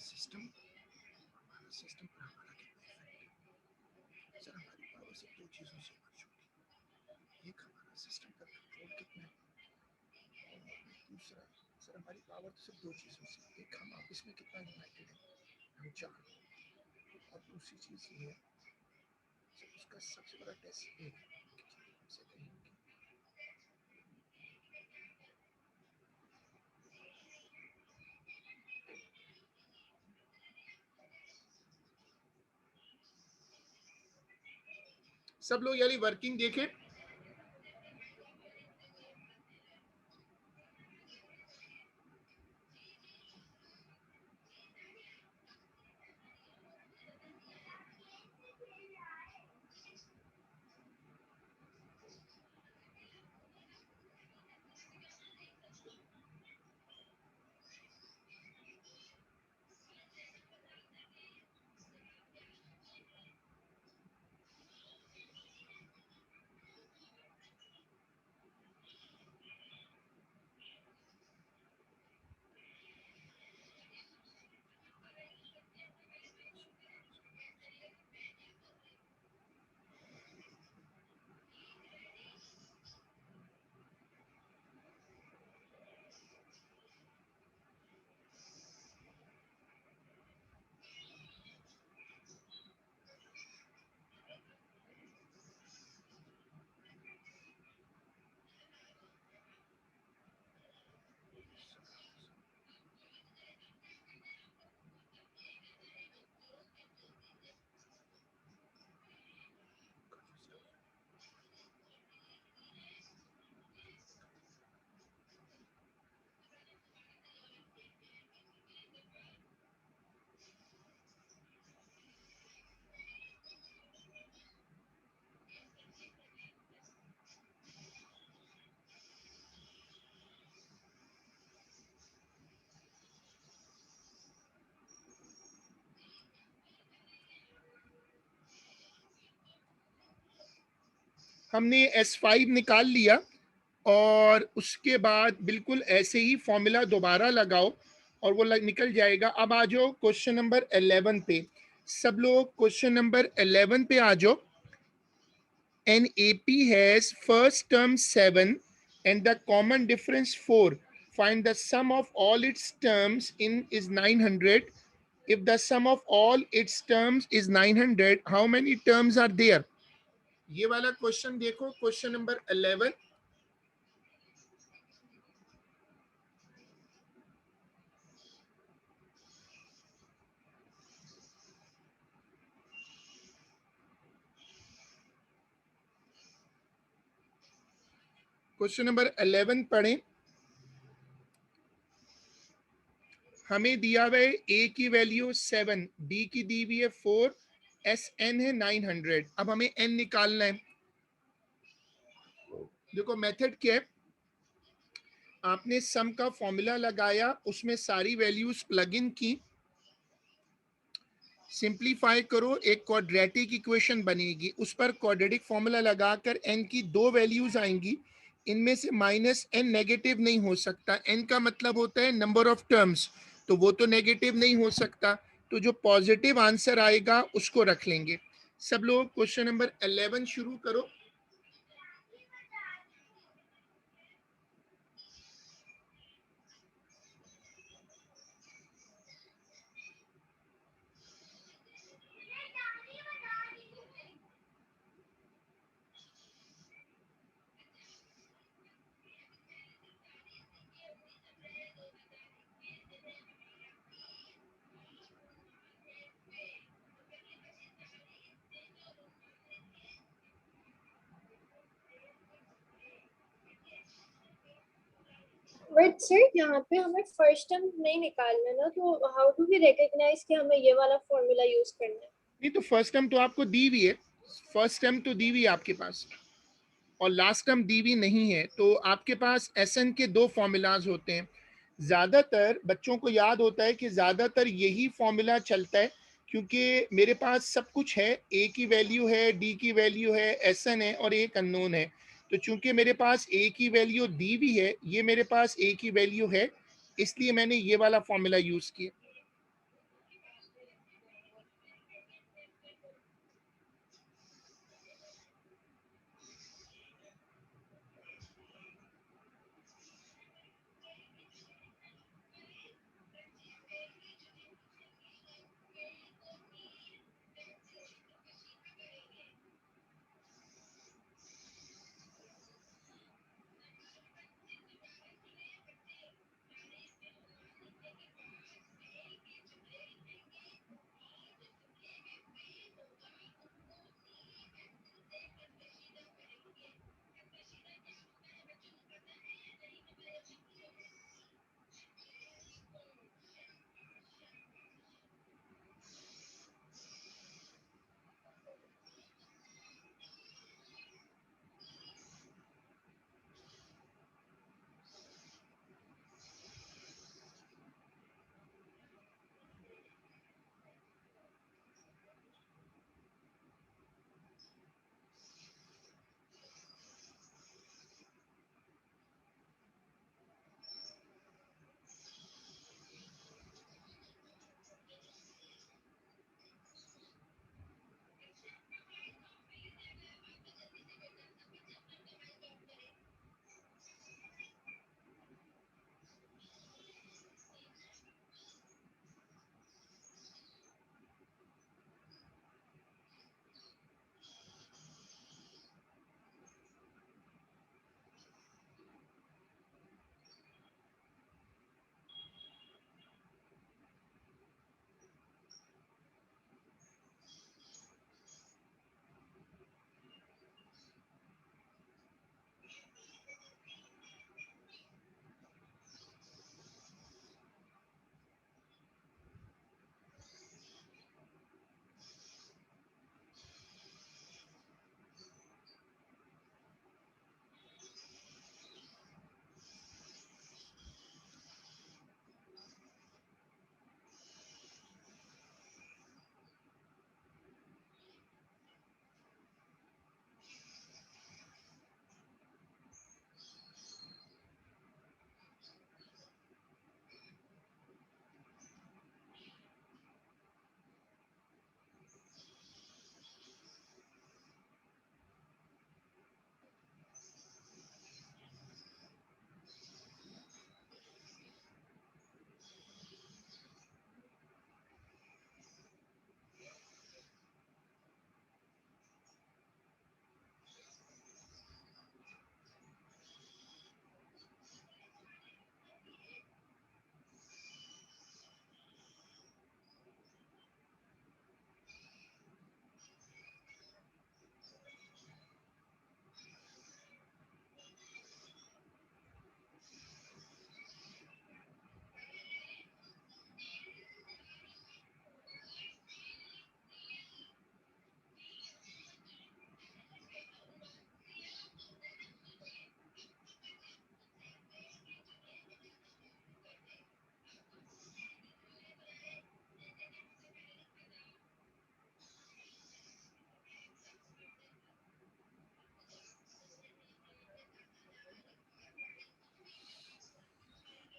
सिस्टम हमारा सिस्टम पर हमारा कितना इफेक्ट है सर, हमारी पावर सिर्फ दो चीजों से मर चुकी है, एक हमारा सिस्टम का कंट्रोल कितना है, और दूसरा सर हमारी पावर तो सिर्फ दो चीजों से, एक हम आपस में कितना यूनाइटेड है, हम चार, और दूसरी चीज ये है सर उसका सबसे बड़ा टेस्ट ये है कि हमसे कहेंगे सब लोग यानी वर्किंग देखें। हमने S5 निकाल लिया और उसके बाद बिल्कुल ऐसे ही फॉर्मूला दोबारा लगाओ और वो निकल जाएगा। अब आ जाओ क्वेश्चन नंबर 11 पे। सब लोग क्वेश्चन नंबर 11 पे आ जाओ। An AP has first term 7 and the common difference 4. Find the sum of all its terms in is 900. If the sum of all its terms is 900, how many terms are there? ये वाला question देखो, question number 11। Question number 11 पढ़ें। हमें दिया हुआ है ए की value 7, D की दी हुई है 4, एस एन है 900। अब हमें एन निकालना है। देखो मेथड क्या है, आपने सम का फॉर्मूला लगाया, उसमें सारी वैल्यूज प्लग इन की, सिंप्लीफाई करो, एक क्वाड्रेटिक इक्वेशन बनेगी, उस पर क्वाड्रेटिक फॉर्मूला लगाकर एन की दो वैल्यूज आएंगी, इनमें से माइनस एन नेगेटिव नहीं हो सकता, एन का मतलब होता है नंबर ऑफ टर्म्स, तो वो तो नेगेटिव नहीं हो सकता, तो जो पॉजिटिव आंसर आएगा उसको रख लेंगे। सब लोग क्वेश्चन नंबर 11 शुरू करो। बट सर यहाँ पे हमें फर्स्ट टर्म नहीं निकालना ना, तो हाउ डू वी रिकॉग्नाइज कि हमें ये वाला फॉर्मूला यूज करना है? नहीं तो फर्स्ट टर्म तो आपको दी हुई है, फर्स्ट टर्म तो दी हुई है आपके पास, और लास्ट टर्म दी हुई नहीं है, तो आपके पास एस एन के दो फॉर्मूलाज होते हैं। ज़्यादातर बच्चों को याद होता है कि ज़्यादातर यही फॉर्मूला चलता है, क्योंकि मेरे पास सब कुछ है, ए की वैल्यू है, डी की वैल्यू है, एस एन है और एक अननोन है, तो चूंकि मेरे पास ए की वैल्यू दी हुई है, ये मेरे पास ए की वैल्यू है, इसलिए मैंने ये वाला फॉर्मूला यूज़ किया।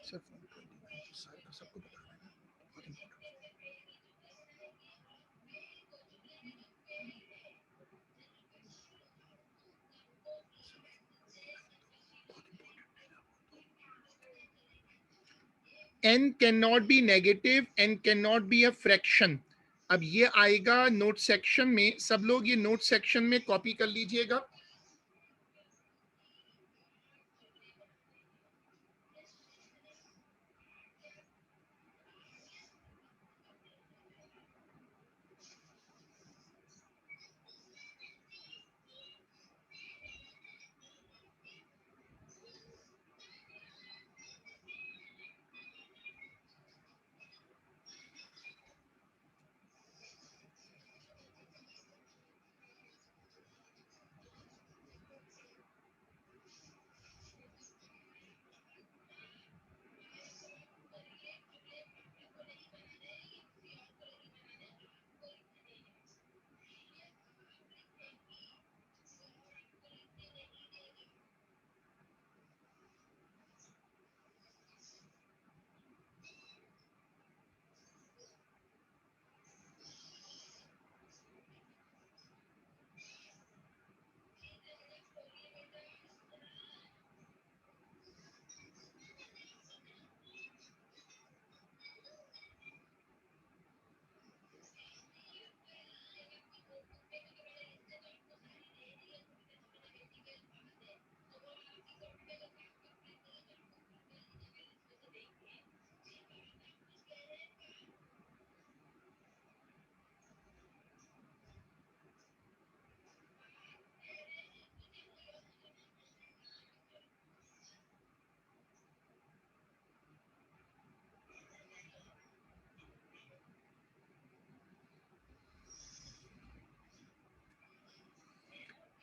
सर सबको बता रहे हैं, बहुत important। n cannot be negative, n cannot be a fraction। अब ये आएगा नोट सेक्शन में, सब लोग ये नोट सेक्शन में कॉपी कर लीजिएगा।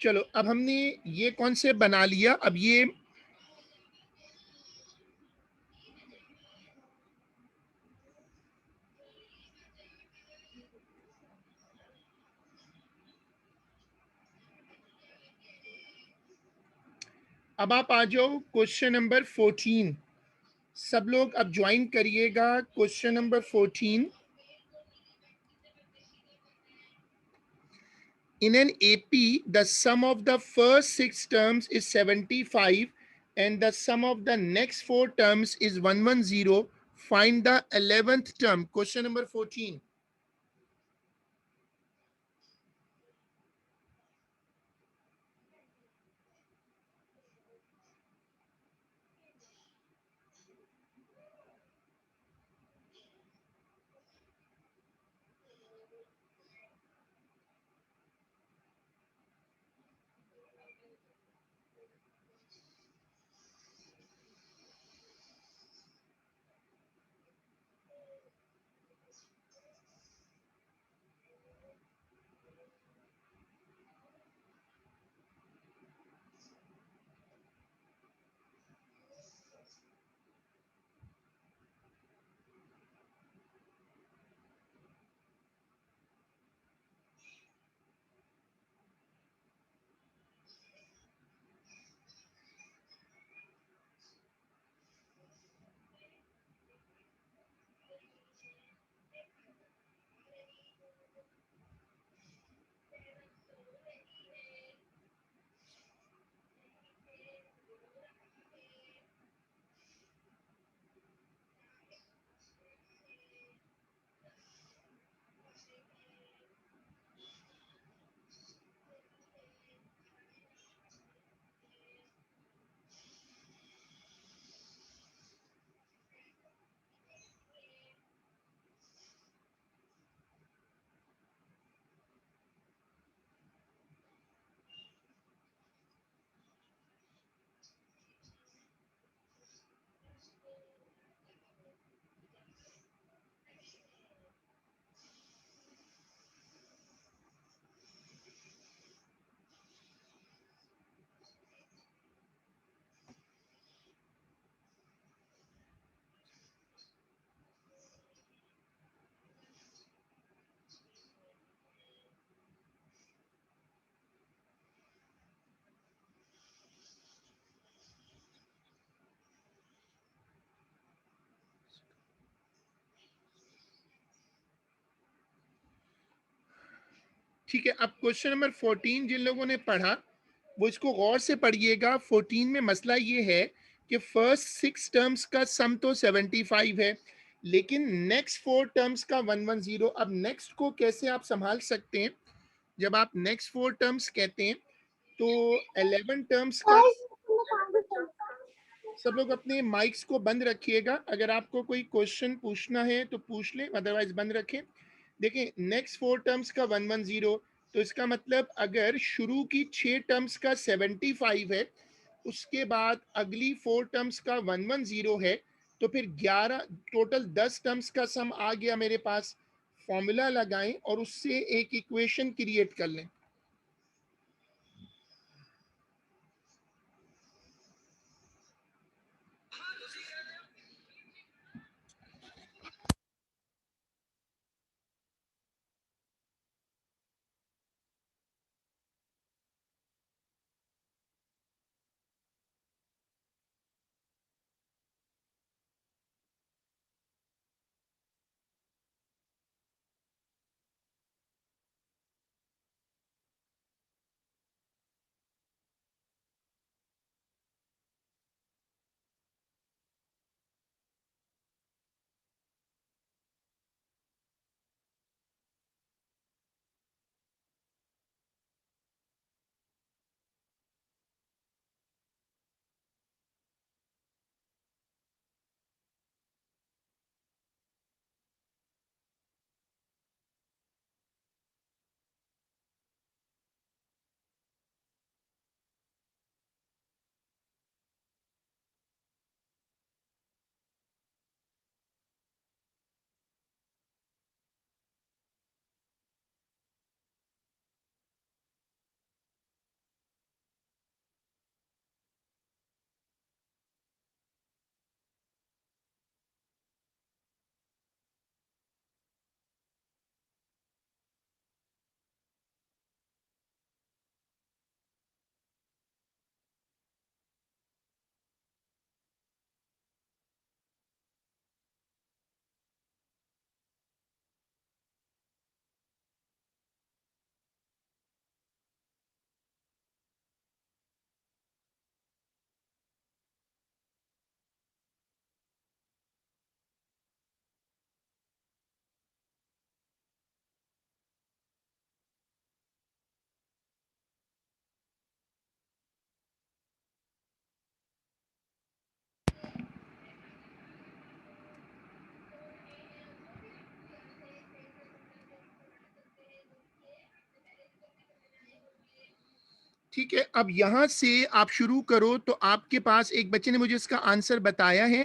चलो, अब हमने ये कॉन्सेप्ट बना लिया। अब ये अब आप आ जाओ क्वेश्चन नंबर 14। सब लोग अब ज्वाइन करिएगा question number 14। In an AP, the sum of the first 6 terms is 75 and the sum of the next 4 terms is 110. Find the 11th term. Question number 14. ठीक है, अब क्वेश्चन नंबर 14 जिन लोगों ने पढ़ा वो इसको गौर से पढ़िएगा। 14 में मसला ये है कि फर्स्ट 6 टर्म्स का सम तो 75 है, लेकिन नेक्स्ट 4 टर्म्स का 110। अब नेक्स्ट को कैसे आप संभाल सकते हैं? जब आप नेक्स्ट 4 टर्म्स कहते हैं तो 11 टर्म्स का, सब लोग अपने माइक्स को बंद रखिएगा। अगर आपको कोई क्वेश्चन पूछना है तो पूछ लें, अदरवाइज बंद रखें। देखें, नेक्स्ट 4 टर्म्स का 110, तो इसका मतलब अगर शुरू की 6 टर्म्स का 75 है, उसके बाद अगली 4 टर्म्स का 110 है, तो फिर 11 टोटल 10 टर्म्स का सम आ गया मेरे पास। फॉर्मूला लगाएं और उससे एक इक्वेशन क्रिएट कर लें। ठीक है, अब यहां से आप शुरू करो। तो आपके पास एक बच्चे ने मुझे इसका आंसर बताया है।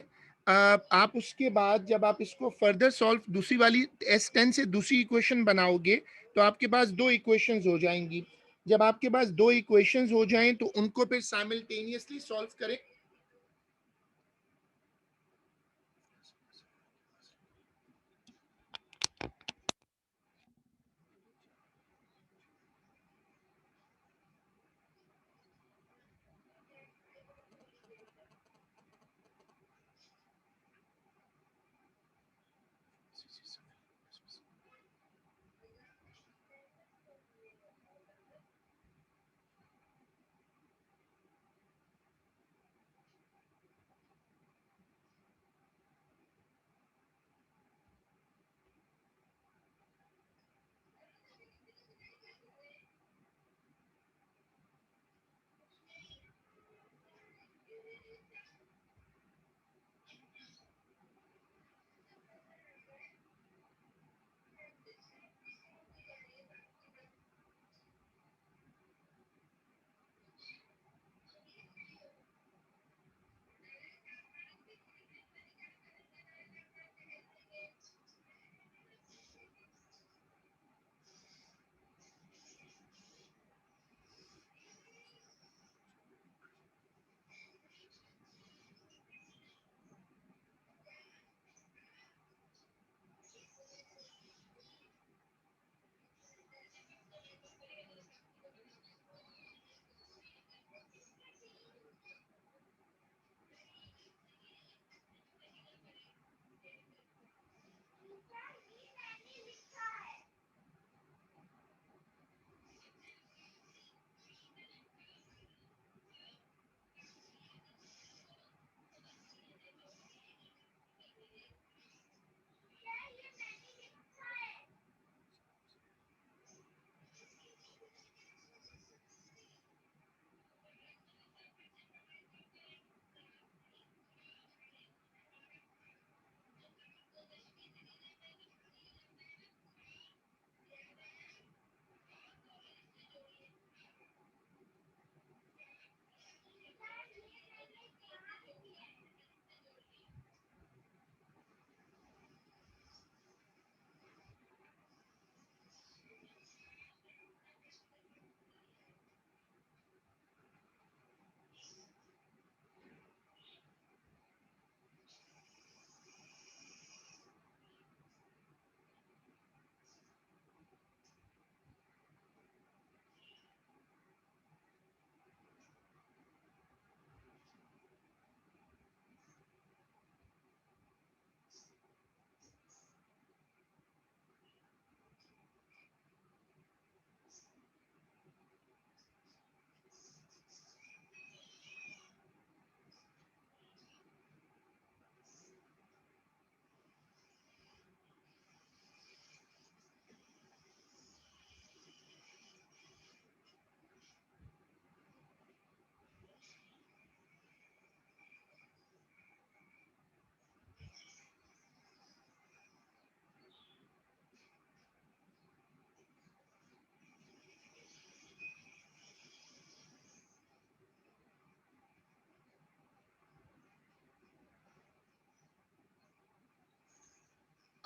आप उसके बाद जब आप इसको फर्दर सॉल्व दूसरी वाली S10 से दूसरी इक्वेशन बनाओगे तो आपके पास 2 इक्वेशंस हो जाएंगी। जब आपके पास 2 इक्वेशंस हो जाएं तो उनको फिर साइमल्टेनियसली सॉल्व करें।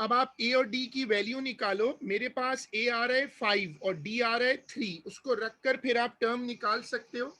अब आप ए और डी की वैल्यू निकालो। मेरे पास ए आ रहा है 5 और डी आ रहा है 3, उसको रखकर फिर आप टर्म निकाल सकते हो।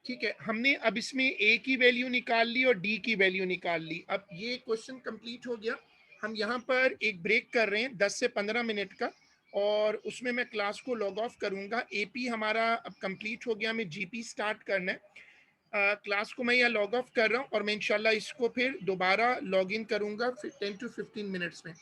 ठीक है, हमने अब इसमें ए की वैल्यू निकाल ली और डी की वैल्यू निकाल ली। अब ये क्वेश्चन कंप्लीट हो गया। हम यहाँ पर एक ब्रेक कर रहे हैं 10 से 15 मिनट का, और उसमें मैं क्लास को लॉग ऑफ करूंगा। एपी हमारा अब कंप्लीट हो गया, हमें जीपी स्टार्ट करना है। क्लास को मैं यहाँ लॉग ऑफ कर रहा हूँ और मैं इंशाल्लाह इसको फिर दोबारा लॉग इन करूंगा 10 to 15 मिनट्स में।